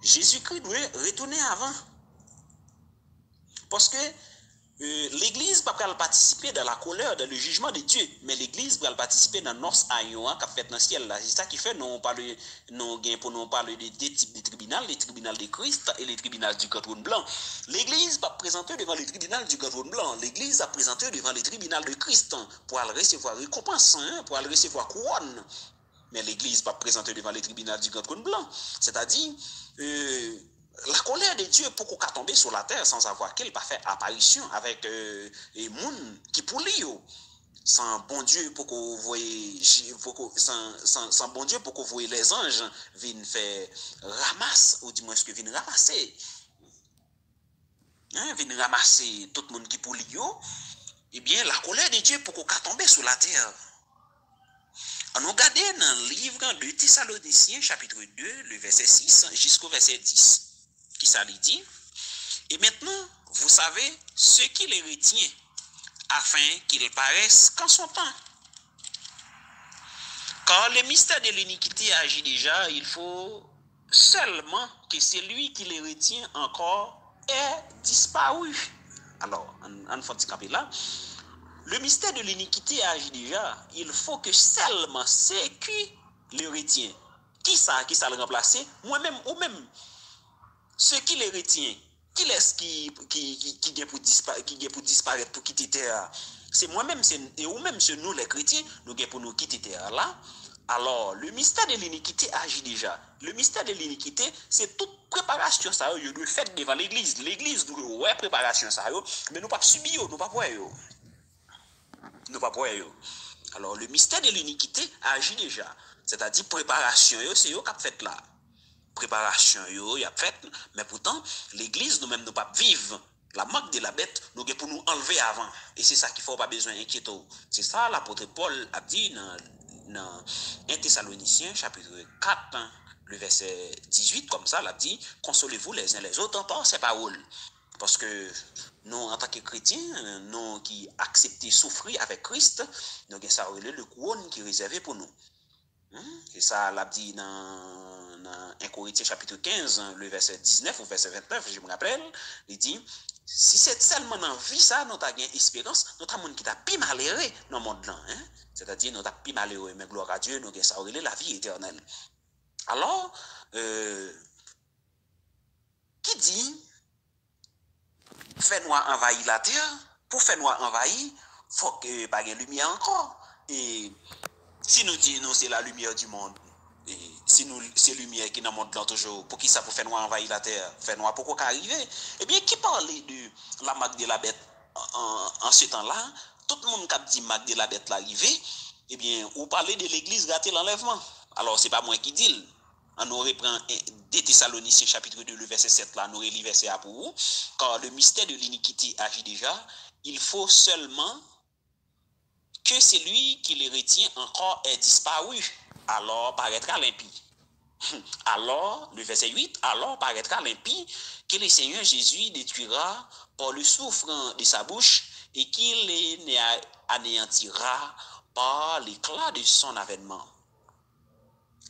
Jésus-Christ doit retourner avant. Parce que l'église ne peut pas participer dans la colère, dans le jugement de Dieu. Mais l'église peut participer dans nos aïons qui fait dans le ciel. C'est ça qui fait, nous parlons pour nous parler de deux types de tribunaux, les tribunaux de Christ et les tribunaux du grand trône blanc. L'église va présenter devant les tribunaux du grand trône blanc. L'église a présenté devant les tribunaux de Christ pour aller recevoir récompense, pour aller recevoir couronne. Mais l'église va présenter devant les tribunaux du grand trône blanc. C'est-à-dire, la colère de Dieu pour qu'on tomber sur la terre sans savoir qu'elle va faire apparition avec les monde qui pour lui. Sans bon Dieu pour qu'on voie sans bon Dieu pour qu'on voie les anges viennent faire ramasse ou du moins ce que viennent ramasser. Viennent ramasser tout le monde qui pour lui. Eh bien la colère de Dieu pour qu'on tomber sur la terre. On regarde dans le livre de Thessaloniciens chapitre 2 le verset 6 jusqu'au verset 10. Qui ça lui dit? Et maintenant, vous savez ce qui les retient, afin qu'ils paraissent qu'en son temps. Car le mystère de l'iniquité agit déjà, il faut seulement que celui qui les retient encore ait disparu. Alors, en fait, là, le mystère de l'iniquité agit déjà, il faut que seulement ceux qui les retient, qui ça le remplacer, moi-même ou même ceux qui les retient, qui laisse qui vient pour disparaître pour quitter terre, c'est moi-même et ou même c'est nous les chrétiens, nous pour nous quitter terre là. Alors le mystère de l'iniquité agit déjà. Le mystère de l'iniquité, c'est toute préparation ça yo doit faire devant l'église. L'église doit ouais préparation ça yo, mais nous pas subir, nous pas voir yo. Nous pas voir yo. Alors le mystère de l'iniquité agit déjà. C'est-à-dire préparation yo, c'est yo qui a fait là. Préparation yo y a fait, mais pourtant l'église nous-mêmes nous pas vivre la marque de la bête nous pour nous enlever avant, et c'est ça qu'il faut pas besoin inquiéter. C'est ça l'apôtre Paul a dit dans 1 Thessaloniciens chapitre 4 le verset 18 comme ça, il a dit consolez-vous les uns les autres en ces paroles, parce que nous en tant que chrétiens, nous qui acceptons souffrir avec Christ, nous avons ça le couronne qui est réservé pour nous. Et ça l'a dit dans 1 Corinthiens chapitre 15, le verset 19 ou verset 29, je me rappelle, il dit, si c'est seulement dans la vie ça, nous avons une espérance, nous avons monde qui t'a plus malheureux dans le monde là. C'est-à-dire, nous avons plus malheureux, mais gloire à Dieu, nous avons ça la vie éternelle. Alors, qui dit, fait noir envahir la terre, pour faire noir envahir, il faut que pas de lumière encore. Et si nous disons c'est la lumière du monde, et si nous c'est lumière qui est dans le monde là toujours, pour qui ça pour faire noir envahir la terre, faire noir pourquoi qu'arriver? Eh bien, qui parlait de la marque de la bête en ce temps-là? Tout le monde qui a dit marque de la bête l'arrivée, eh bien, ou parler de l'église raté l'enlèvement. Alors, c'est pas moi qui dis. On aurait pris 2 Thessaloniciens chapitre 2, le verset 7 là, on aurait lu verset à pour vous. Car le mystère de l'iniquité agit déjà, il faut seulement que celui qui les retient encore est disparu, alors paraîtra l'impie. Alors, le verset 8, alors paraîtra l'impie que le Seigneur Jésus détruira par le souffle de sa bouche et qu'il les anéantira par l'éclat de son avènement.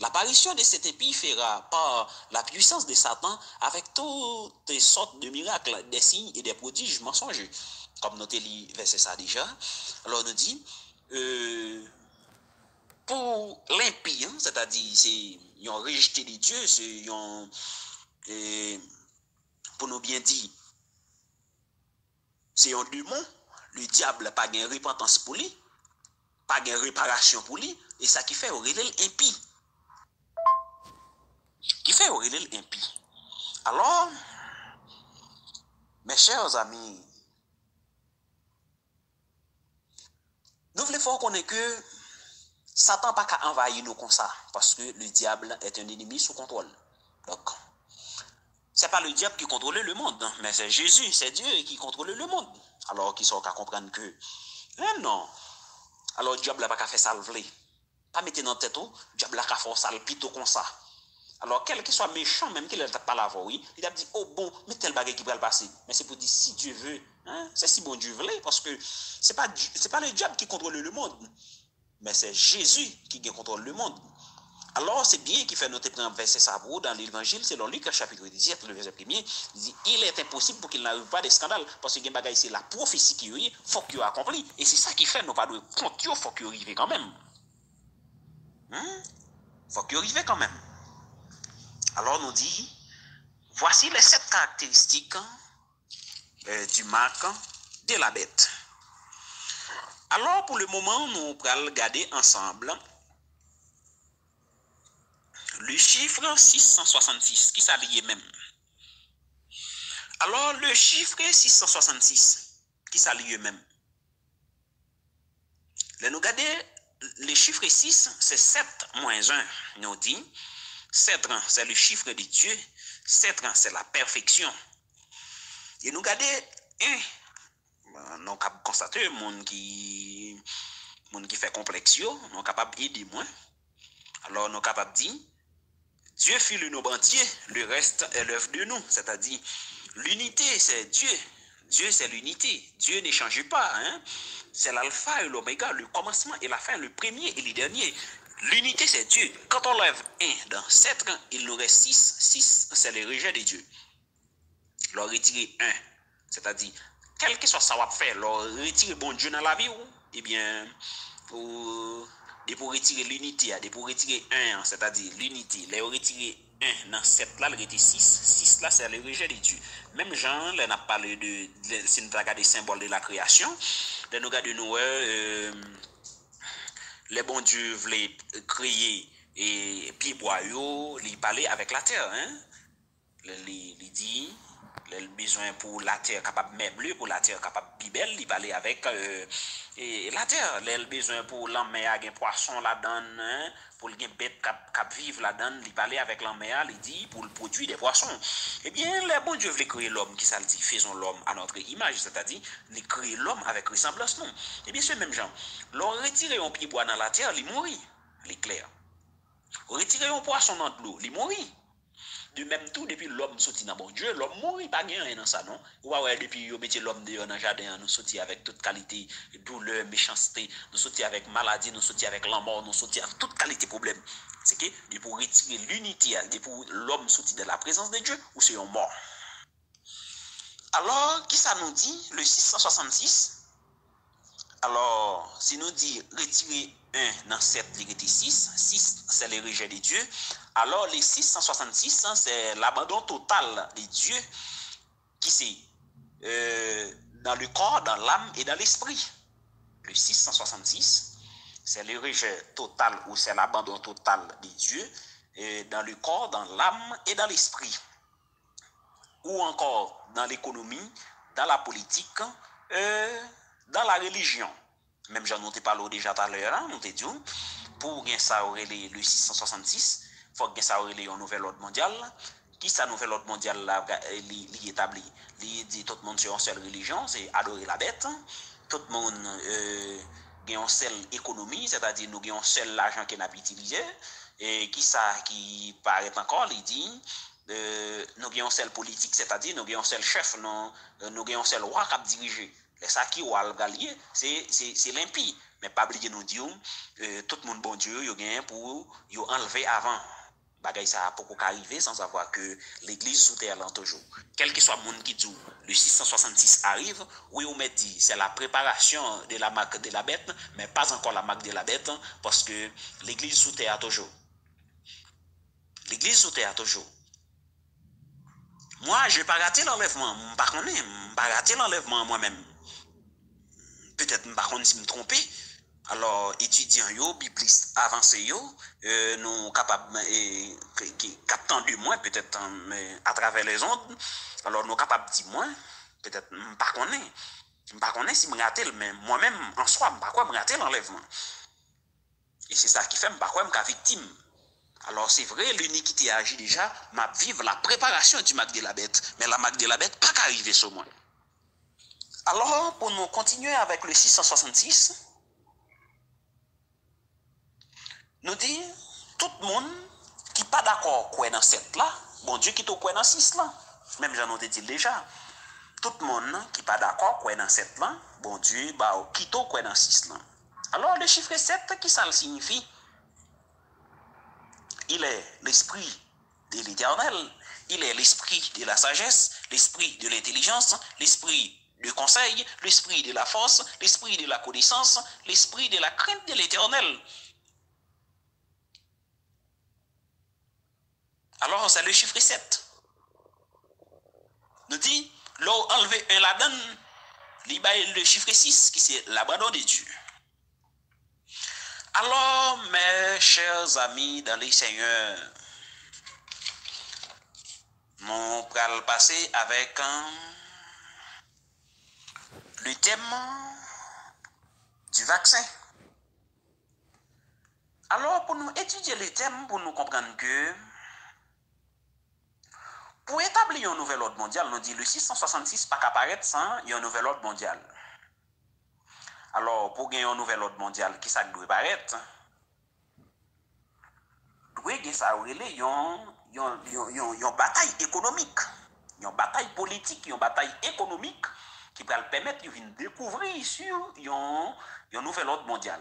L'apparition de cet impie fera par la puissance de Satan avec toutes sortes de miracles, des signes et des prodiges mensongers. Comme nous lu verset ça déjà. Alors on nous dit, pour l'impie, c'est-à-dire c'est ils ont rejeté les dieux, ils ont, pour nous bien dire, c'est un démon. le diable pas de repentance pour lui, pas de réparation pour lui, et ça qui fait aurélie impie. Qui fait aurélie impie. Alors, mes chers amis, nous voulons faire connaître que Satan n'a pas qu'à envahir nous comme ça, parce que le diable est un ennemi sous contrôle. Donc, ce n'est pas le diable qui contrôle le monde, mais c'est Jésus, c'est Dieu qui contrôle le monde. Alors, qui sont qu'à comprendre que, non, alors le diable n'a pas qu'à faire ça le vle. Pas mettre dans la tête, le diable n'a qu'à faire ça le plutôt comme ça. Alors, quel que soit méchant, même qu'il n'a pas la voix, oui, il a dit, oh bon, mais tel bagage qui va le passer. Mais c'est pour dire, si Dieu veut, hein, c'est si bon Dieu veut, parce que c'est pas le diable qui contrôle le monde, mais c'est Jésus qui contrôle le monde. Alors, c'est bien qu'il fait noter un verset sabot dans l'évangile, selon Luc, chapitre 17, le verset 1er, il dit, il est impossible pour qu'il n'arrive pas de scandale, parce que bagage c'est la prophétie qui est, il faut qu'il accompli. Et c'est ça qui fait, nous pas de compte, il faut qu'il arrive quand même. Faut qu'il arrive quand même. Alors, nous dit, voici les 7 caractéristiques du marque de la bête. Alors, pour le moment, nous allons regarder ensemble le chiffre 666, qui s'allie même. Alors, le chiffre 666, qui s'allie même. Là, nous regardons le chiffre 6, c'est 7 moins 1, nous dit. 7 ans, c'est le chiffre de Dieu. 7 ans, c'est la perfection. Et nous regardons 1. Nous avons constaté, le monde qui fait complexio, nous sommes capables d'aider moins. Alors, nous sommes capables de dire, Dieu fit le nombre entier, le reste est l'œuvre de nous. C'est-à-dire, l'unité, c'est Dieu. Dieu, c'est l'unité. Dieu ne change pas. Hein? C'est l'alpha et l'oméga, le commencement et la fin, le premier et le dernier. L'unité, c'est Dieu. Quand on lève 1 dans 7 ans, il nous reste 6. 6, c'est le rejet de Dieu. Leur retirer 1, c'est-à-dire, quel que soit ça va faire, leur retirer bon Dieu dans la vie, eh bien, pour retirer l'unité, pour retirer 1, c'est-à-dire l'unité, les retirer 1 dans 7 là, le retirer 6. 6 là, c'est le rejet de Dieu. Même Jean, là, on a parlé si nous regardons les symboles de la création, là, nous regardons les bons dieux voulaient créer et puis bois, ils parlaient avec la terre, hein? Il dit, le besoin pour la terre capable meubler, pour la terre capable plus belle, il parlait avec la terre, le besoin pour l'emmène à un poisson là-dedans, hein? Pour les bêtes qui vivent là-dedans, il parlait avec l'emmène, il dit, pour le produire des poissons. Eh bien, les bons dieux voulaient créer l'homme, qui ça le dit, faisons l'homme à notre image, c'est-à-dire, ils créent l'homme avec ressemblance, non. Eh bien, c'est même genre, l'on retire un pied bois dans la terre, il mourit, il clair. Retirer un poisson dans l'eau, il mourit. De même tout, depuis l'homme sorti dans bon Dieu, l'homme mourit pas rien dans ça, non? Ouais, depuis vous mettez l'homme dehors dans le jardin, nous sortis avec toute qualité, douleur, méchanceté, nous sortis avec maladie, nous sortis avec la mort, nous sortis avec toute qualité problème. C'est que, pour retirer l'unité, pour l'homme sorti de la présence de Dieu, ou c'est un mort. Alors, qui ça nous dit? Le 666. Alors, si nous dit retirer 1 dans 7, il était 6. 6, c'est le rejet de Dieu. Alors, les 666, c'est l'abandon total de Dieu qui c'est dans le corps, dans l'âme et dans l'esprit. Le 666, c'est le rejet total ou c'est l'abandon total de Dieu dans le corps, dans l'âme et dans l'esprit. Ou encore dans l'économie, dans la politique, dans la religion. Même j'en ai parlé déjà tout à l'heure, hein, nous te dit, pour gagner ça aurait le 666, il faut gagner ça aurait un nouvel ordre mondial. Qui ça nouvel ordre mondial là, il établi? Il dit tout le monde sur une seule religion, c'est adorer la bête. Tout le monde gagne une seule économie, c'est-à-dire nous gagnons seul l'argent qu'on a utilisé. Et qui ça qui paraît encore, il dit nous gagnons seul politique, c'est-à-dire nous gagnons seul chef, nous gagnons seul roi qui a dirigé. Les ça qui ou algalier, c'est l'impie. Mais pas oublier nous dire tout le monde bon Dieu, il gagne pour enlever avant. Bagay ça pas arriver sans savoir que l'église sous terre là toujours. Quel que soit le monde qui dit le 666 arrive, oui on me dit c'est la préparation de la marque de la bête, mais pas encore la marque de la bête parce que l'église sous terre toujours. L'église sous terre toujours. Moi, je n'ai pas raté l'enlèvement. Je ne pas raté l'enlèvement moi-même. peut-être pas si me tromper. Alors, étudiants yo, biblistes avancés yo, nous capables qui captant du moins peut-être à travers les ondes. Alors, nous capables de dire moins, peut-être pas connaît si me rater, mais moi-même en soi, pas quoi me rater l'enlèvement. Et c'est ça qui fait pas quoi me victime. Alors, c'est vrai, l'uniquité agit déjà, m'a vivre la préparation du Mac de la Bête, mais la Mac de la Bête pas qu'arriver sur moi. Alors, pour nous continuer avec le 666, nous dit, tout le monde qui pas d'accord quoi dans 7 là, bon Dieu qui te quoi dans 6 là, même j'en ai dit déjà, tout le monde qui pas d'accord quoi dans 7 là, bon Dieu bah qui te quoi dans 6 là. Alors, le chiffre 7, qui ça signifie? Il est l'esprit de l'éternel, il est l'esprit de la sagesse, l'esprit de l'intelligence, l'esprit du conseil, l'esprit de la force, l'esprit de la connaissance, l'esprit de la crainte de l'éternel. Alors, c'est le chiffre 7. Nous dit, l'eau enlevé un la donne, le chiffre 6, qui c'est l'abandon de Dieu. Alors, mes chers amis dans les seigneurs, nous allons passer avec le thème du vaccin. Alors, pour nous étudier le thème, pour nous comprendre que pour établir un nouvel ordre mondial, nous dit le 666 pas qu'apparaître sans un nouvel ordre mondial. Alors, pour gagner un nouvel ordre mondial, qui ça doit paraître? Doit gagner ça une bataille économique, une bataille politique, une bataille économique qui va permettre de découvrir sur un nouvel ordre mondial.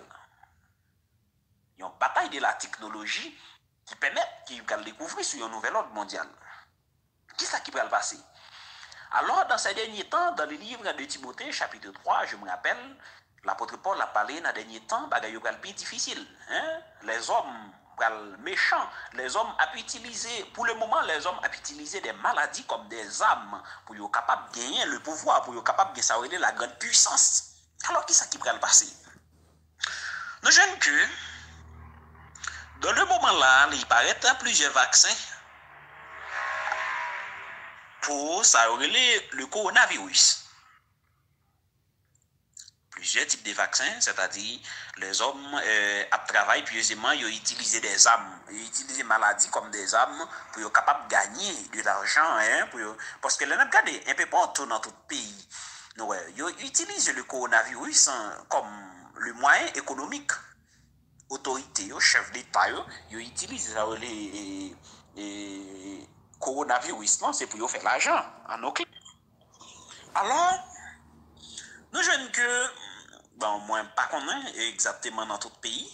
Une bataille de la technologie qui permet de découvrir sur un nouvel ordre mondial. Qui ça qui va le passer? Alors, dans ces derniers temps, dans le livre de Timothée, chapitre 3, je me rappelle, l'apôtre Paul a parlé dans les derniers temps, bagaille plus difficile. Hein? Les hommes méchants, les hommes a utilisé, pour le moment, les hommes a utilisé des maladies comme des armes pour être capable de gagner le pouvoir, pour être capable de savoir la grande puissance. Alors, qui ça qui va le passer? Nous jeunes que, dans le moment-là, il paraît plusieurs vaccins pour savoir le coronavirus. Plusieurs types de vaccins, c'est-à-dire les hommes travaillent pieusement, ils utilisent des armes, ils utilisent des maladies comme des armes pour être capables de gagner de l'argent, hein, parce que les gens regardent un peu partout dans tout le pays. Ouais, ils utilisent le coronavirus comme le moyen économique. Autorités, chefs d'État, ils utilisent les coronavirus, c'est pour faire l'argent en nos clients. Alors, nous jeunes que, bon, moi, pas connaît exactement dans tout le pays,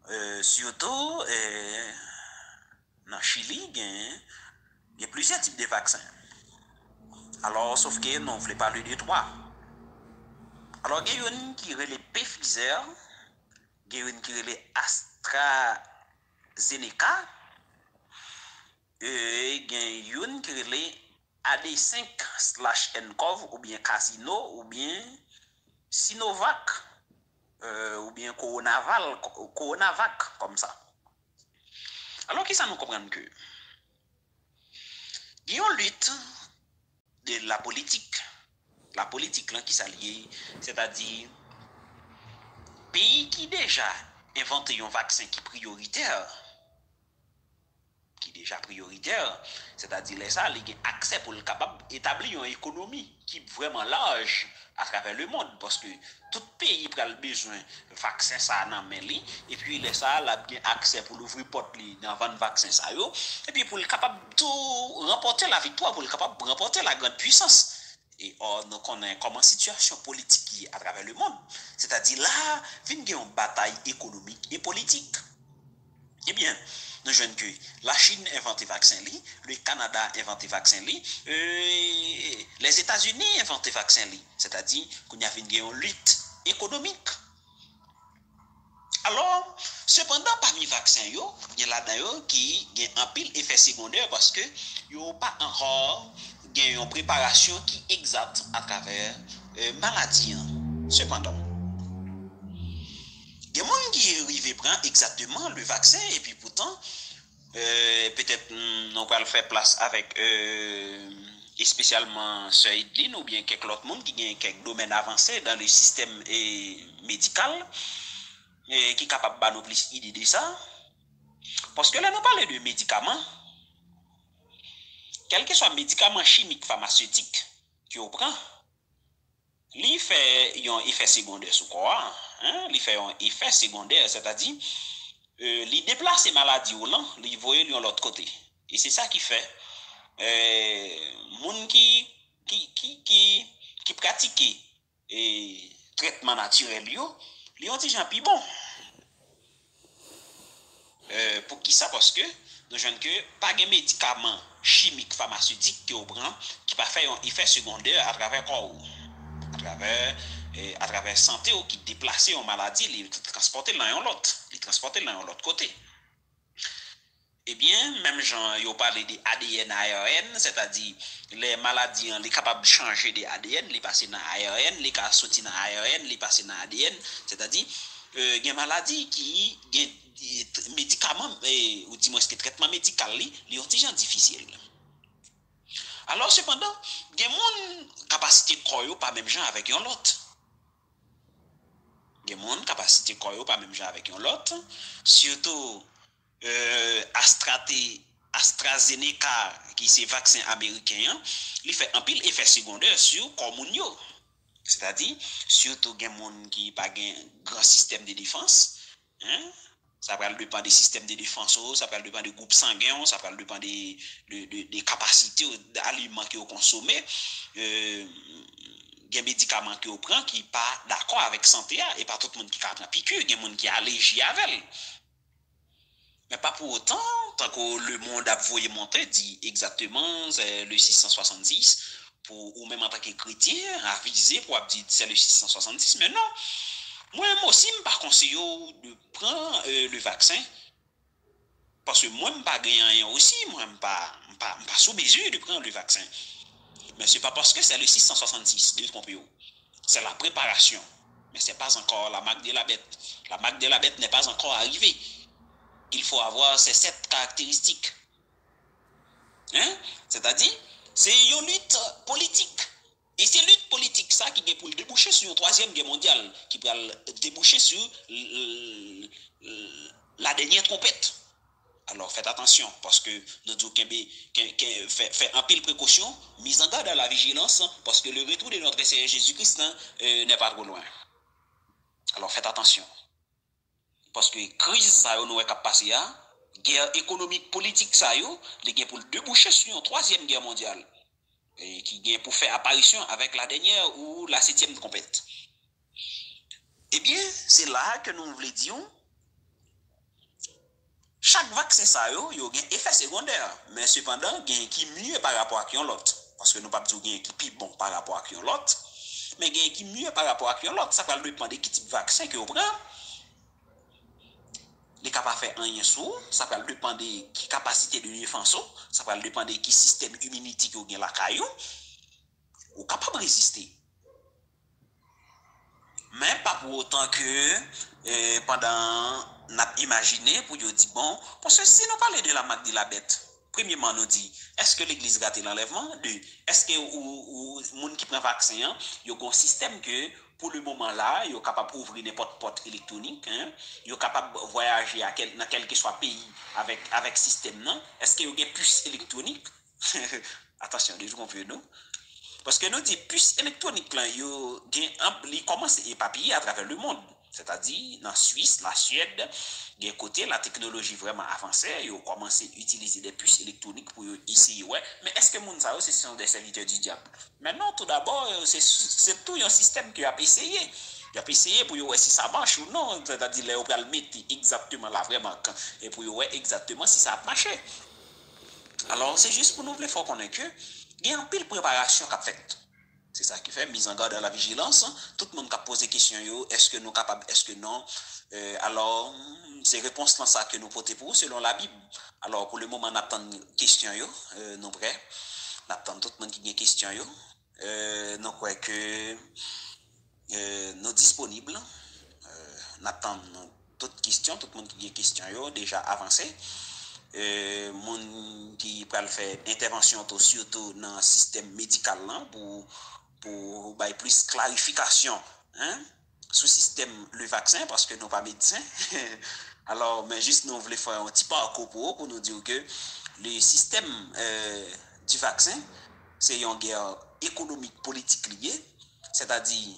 mais surtout dans Chili, il y a plusieurs types de vaccins. Alors, sauf que nous ne voulons pas parler de 3. Alors, il y a une qui est le Pfizer, il y a une qui est le AstraZeneca, il y a une qui est le AD5/nCoV, ou bien Casino, ou bien Sinovac, ou bien Coronavac, comme ça. Alors, qui ça nous comprend que il y a une lutte de la politique là, qui s'allie, c'est-à-dire pays qui déjà inventé un vaccin qui est prioritaire, c'est-à-dire les ça, ils ont accès pour le capable d'établir une économie qui est vraiment large à travers le monde, parce que tout pays a besoin de vaccin ça dans main li, et puis les ça a bien accès pour l'ouvrir porte li dans vendre vaccin ça yo, et puis pour le capable tout remporter la victoire, pour le capable remporter la grande puissance. Et or, nous connaissons comment situation politique à travers le monde. C'est-à-dire là, vient une bataille économique et politique. Eh bien, nous jeunes que la Chine a inventé le vaccin, le Canada a inventé le vaccin, les États-Unis ont inventé le vaccin, c'est-à-dire qu'il y a une lutte économique. Alors, cependant, parmi les vaccins, il y a là-dedans qui ont un pile effet secondaire parce que il n'y a pas encore une préparation qui est exacte à travers maladie. Cependant, il y a des gens qui arrivent prendre exactement le vaccin et puis pourtant, peut-être on va le faire place avec et spécialement Sir Edlin ou bien quelques autres monde qui ont quelques domaines avancés dans le système médical et qui est capable de nous plus idée de ça. Parce que là, nous parlons de médicaments, quel que soit médicament chimique, pharmaceutique que vous prenez, il fait un effet secondaire sur le corps, hein? Il fait un effet secondaire, c'est-à-dire, il déplace les maladies ou non, il voit de l'autre côté. Et c'est ça qui fait, gens qui pratiquent et traitement naturel, ils ont des gens plus bon. Pour qui ça? Parce que nous jeunes que pas de médicaments chimiques pharmaceutiques qui prend qui pas faire un effet secondaire à travers corps, à travers santé ou qui déplacer en maladie, les transporter l'un l'autre côté. Eh bien, même gens, ils ont parlé des ADN, ARN, c'est-à-dire les maladies, les capables de changer des ADN, les passer dans ARN, les cas sortir dans ARN, les passer dans ADN, c'est-à-dire il y a des maladies qui des médicaments ou dis-moi ce que traitement médical li ont difficile. Alors cependant, il y a une capacité de croire pas même gens avec un lot. Il y a une capacité de croire pas même gens avec un lot, surtout AstraZeneca qui c'est vaccin américain, il fait un pile effet secondaire sur communio. C'est-à-dire surtout des gens qui pas un grand système de défense, hein? Ça va dépendre des systèmes de défense, ça va dépendre des groupes sanguins, ça va dépendre des capacités d'aliments que vous consommez, des médicaments que vous prenez qui ne sont pas d'accord avec la santé, et pas tout le monde qui a piqûre, il y a des gens qui sont allergiques avec. Mais pas pour autant, tant que le monde a voulu monter, dit exactement le 666, ou même en tant que chrétien, avisé pour dire c'est le 666, mais non. Moi aussi, je ne pas conseillé de prendre le vaccin. Parce que moi, je ne pas rien aussi, moi, je ne pas sous mesure de prendre le vaccin. Mais ce n'est pas parce que c'est le 666, de tromper. C'est la préparation. Mais ce n'est pas encore la marque de la bête. La marque de la bête n'est pas encore arrivée. Il faut avoir ces 7 caractéristiques. Hein? C'est-à-dire, c'est une lutte politique. Et c'est lutte politique ça qui est pour déboucher sur une troisième guerre mondiale, qui peut déboucher sur la dernière trompette. Alors faites attention, parce que nous disons qu'il fait un pile précaution, mise en garde à la vigilance, parce que le retour de notre Seigneur Jésus-Christ n'est pas trop loin. Alors faites attention. Parce que crise ça nous est passé guerre économique politique ça yo, les pour déboucher sur une troisième guerre mondiale et qui vient pour faire apparition avec la dernière ou la 7e compète. Eh bien, c'est là que nous voulons dire chaque vaccin ça yo a un effet secondaire, mais cependant il y a qui mieux par rapport à l'autre parce que nous pas dire qu'il y a qui plus bon par rapport à l'autre, mais il y a qui mieux par rapport à l'autre, ça va dépendre de quel type de vaccin que vous prenez. Les capables de faire rien sous, ça va dépendre de qui capacité de défense, ça va dépendre de qui système immunité que vous avez la caillou, ou capable de résister. Mais pas pour autant que pendant n'a imaginé pour dire bon, parce que si nous parlons de la marque de la bête, premièrement nous dit est-ce que l'église gâte l'enlèvement? Deux, est-ce que ou monde qui prend vaccin, il y a un système que pour le moment là, il est capable d'ouvrir n'importe porte électronique, hein? Il est capable de voyager dans quel que soit pays avec système non? Est-ce qu'il y a une puce électronique? Attention, les gens nous. Parce que nous disons puce électronique là, il commence à éparpiller à travers le monde. C'est-à-dire, dans la Suisse, la Suède, d'un côté, la technologie vraiment avancée, ils ont commencé à utiliser des puces électroniques pour essayer, ouais. Mais est-ce que les gens, ce sont des serviteurs du diable? Maintenant, tout d'abord, c'est tout un système qui a essayé. Il a essayé pour voir si ça marche ou non. C'est-à-dire, ils vont le mettre exactement là, vraiment, et pour voir exactement si ça a marché. Alors, c'est juste pour nous faire connaître que il y a un pile préparation qu'a fait. C'est ça qui fait mise en garde à la vigilance. Tout le monde a posé question est-ce que nous sommes capables, est-ce que non? Alors, c'est réponse dans ça que nous portons pour selon la Bible. Alors, pour le moment, on attend question nous prêts. On attend tout le monde qui a des questions nous croyons que nous disponibles. Nous attendons toutes questions, tout le monde qui a des questions déjà avancé. Moun qui peut faire intervention surtout dans le système médical là, pour plus clarification sur le système le vaccin parce que nous pas médecins. Alors mais juste nous voulons faire un petit parcours pour nous dire que le système du vaccin c'est une guerre économique politique liée, c'est-à-dire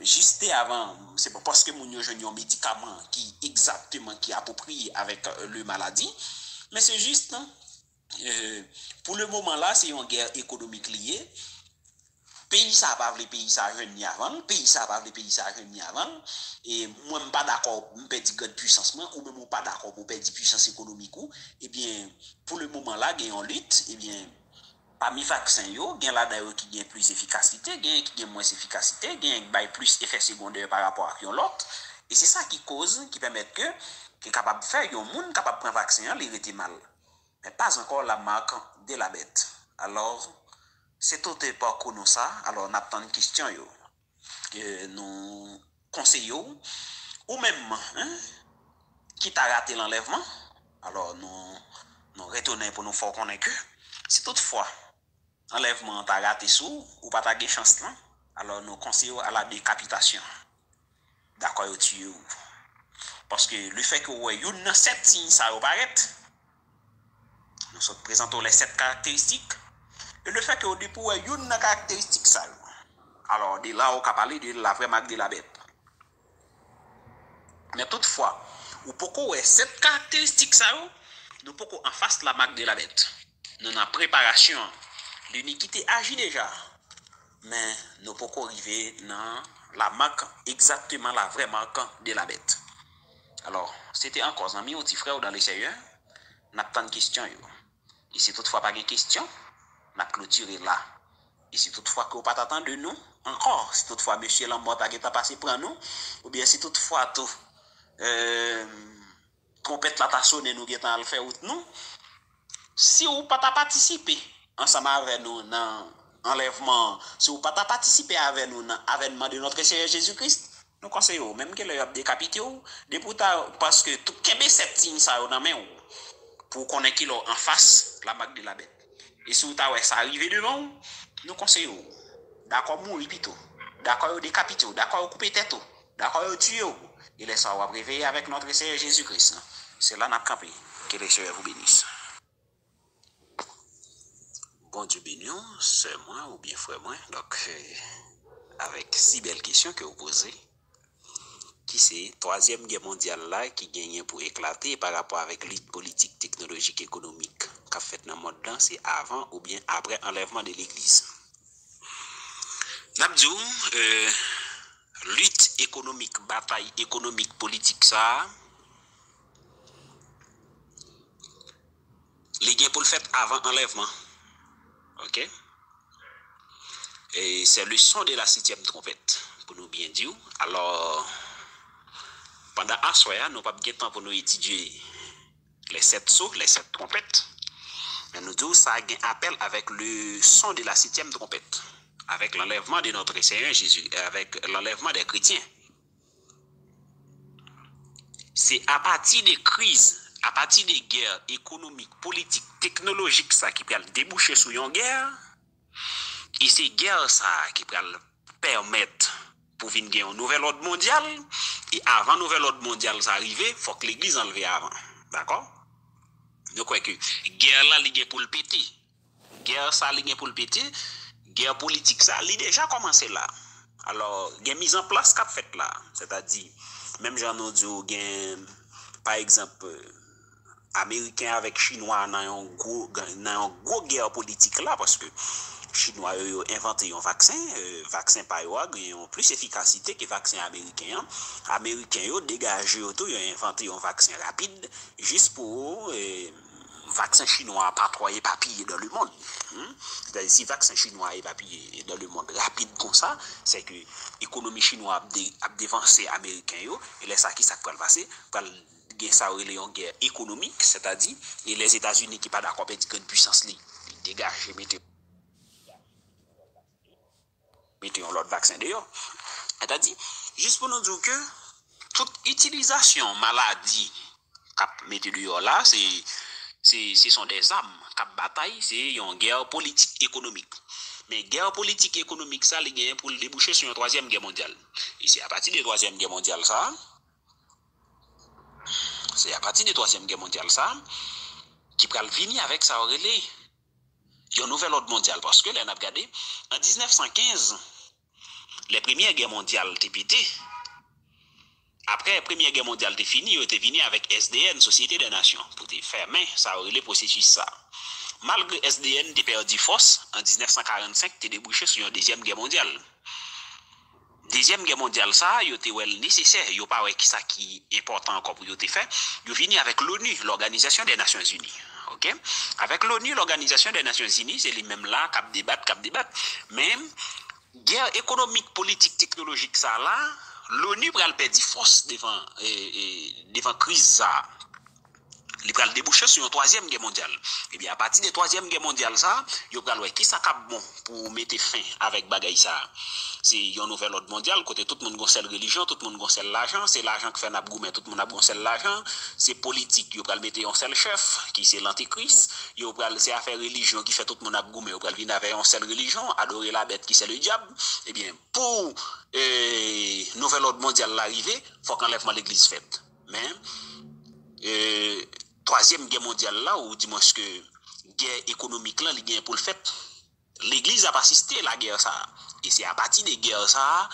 juste avant, c'est pas parce que nous avons un médicament qui exactement qui est approprié avec le maladie, mais c'est juste pour le moment là, c'est une guerre économique liée. Pays ça pas les pays ça jeune avant, pays ça pas les pays ça jeune avant et moi pas d'accord pour perdre grande puissance ou même pas d'accord pour perdre puissance économique ou et bien pour le moment là, il y a une lutte et bien parmi vaccins yo, gen la d'ailleurs qui gagne plus efficacité, gen qui gagne moins efficacité, gen bail plus effet secondaire par rapport à l'autre et c'est ça qui cause qui permet que qui est capable de faire yon moun capable prendre vaccin li rete mal. Mais pas encore la marque de la bête. Alors c'est tout parcours nous ça. Alors on attend une question yo que nous conseillons ou même qui t'a raté l'enlèvement. Alors nous retournons pour nous faire connaître que si toutefois enlèvement t'a raté sous ou pas ta chance là, alors nous conseillons à la décapitation. D'accord, yo tué ou. Parce que le fait que ouais, yon 7 signes ça apparaît, nous sommes présentons les 7 caractéristiques et le fait que au début ouais, yon caractéristique ça. Alors de là on peut parler de la vraie marque de la bête. Mais toutefois, ou pourquoi ouais, 7 caractéristiques ça nous pourquoi en face la marque de la bête. Nous en préparation, l'uniquité agit déjà. Mais nous pouvons arriver dans la marque, exactement la vraie marque de la bête. Alors, c'était encore un ami, petit frère dans les sérieux. Nous avons une question. Et si toutefois pas de question, nous avons clôturé là. Et si toutefois que vous pas attendre de nous, encore, si toutefois monsieur Lambert a passé pour nous, ou bien si toutefois tout, trompette la tassonne nous guetant le faire nous, si vous pas participer ensemble avec nous dans enlèvement, si vous pas participer avec nous dans l'avènement de notre Seigneur Jésus-Christ, nous conseillons même que le a décapité parce que tout kembe cette signe ça dans main pour connaître qu'il en face la marque de la bête. Et si vous avez ça arrivé devant, nous conseillons d'accord mourir plutôt, d'accord décapiter, d'accord couper tête, d'accord tuer et laisser vous réveiller avec notre Seigneur Jésus-Christ. C'est là n'a campé. Que les Seigneur vous bénisse. Bon Dieu béni, c'est moi ou bien frère moi. Donc, avec si belles questions que vous posez, qui c'est troisième guerre mondiale là qui gagne pour éclater par rapport avec lutte politique, technologique, économique qu'a fait dans le monde là, c'est avant ou bien après enlèvement de l'église. N'abdou, lutte économique, bataille économique, politique ça, les gains pour le fait avant enlèvement. Ok? Et c'est le son de la 7e trompette, pour nous bien dire. Alors, pendant un soir, nous n'avons pas de temps pour nous étudier les 7 sauts, les 7 trompettes. Mais nous disons ça a un appel avec le son de la 7e trompette, avec l'enlèvement de notre Seigneur Jésus, avec l'enlèvement des chrétiens. C'est à partir des crises, à partir des guerres économiques, politiques, technologiques, ça qui peut déboucher sur une guerre. Et c'est guerre ça qui peut permettre pour venir gagner un nouvel ordre mondial. Et avant nouvel ordre mondial ça arriver, il faut que l'église enlève avant. D'accord? Nous croyons que guerre là, il pour le péter. Guerre ça, il pour le péter. Guerre politique ça, il déjà commencé là. Alors, il y a mise en place qu'a fait là. C'est-à-dire, même j'en ai dit, par exemple, Américains avec Chinois dans un gros guerre politique là, parce que Chinois ont inventé un vaccin, vaccin par eux ont plus efficacité que vaccin américain. Américains ont dégagé tout, ils ont inventé un vaccin rapide juste pour vaccin chinois patrouiller papier dans le monde. C'est-à-dire si vaccin chinois est papier dans le monde rapide comme ça, c'est que l'économie chinoise a dévancé américain et là ça qui ça peut passer ça une guerre économique, c'est-à-dire les États-Unis qui pas d'accord avec une puissance li dégage mettez mettre l'autre vaccin d'ailleurs. C'est-à-dire, juste pour nous dire que toute utilisation maladie cap mettre dehors là, ce sont des armes cap bataille, c'est une guerre politique économique. Mais guerre politique économique ça, il gagne pour le déboucher sur une troisième guerre mondiale. Et c'est à partir de la troisième guerre mondiale ça, qui va venir avec ça relais un nouvel ordre mondial parce que là on a regardé en 1915 les premières guerres mondiales étaient pétées. Après la première guerre mondiale était finie, ils étaient venus avec SDN, Société des Nations, pour te faire main, ça aurait le processus ça. Malgré SDN était perdu force, en 1945, tu débouché sur une deuxième guerre mondiale. Deuxième guerre mondiale, ça, il était nécessaire, il n'y a pas ça qui est important encore pour te faire. Ils viennent avec l'ONU, l'Organisation des Nations Unies. Ok? Avec l'ONU, l'Organisation des Nations Unies, c'est les mêmes là, cap débat. Même guerre économique, politique, technologique, ça là, l'ONU va le perdre force devant crise ça. Il va le déboucher sur une troisième guerre mondiale. Et bien, à partir de la troisième guerre mondiale, ça, il va le qui ça cap bon pour mettre fin avec bagaille ça. C'est un nouvel ordre mondial, côté tout le monde concerne religion, tout le monde concerne l'argent, c'est l'argent qui fait nabgou, mais tout le monde a concerne l'argent, c'est politique, il va le mettre un seul chef, qui c'est l'antéchrist, il va c'est affaire religion qui fait tout le monde nabgou, mais il va venir avec une seule religion, adorer la bête qui c'est le diable. Eh bien, pour nouvel ordre mondial l'arrivée, il faut qu'enlèvement l'église faite. Mais troisième guerre mondiale là, ou dis-moi ce que guerre économique là, il y a pour le fait. L'église a pas assisté à la guerre ça. Et c'est à partir de guerre ça,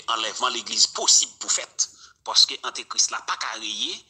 enlèvement l'église possible pour fait. Parce que Antéchrist là pas carré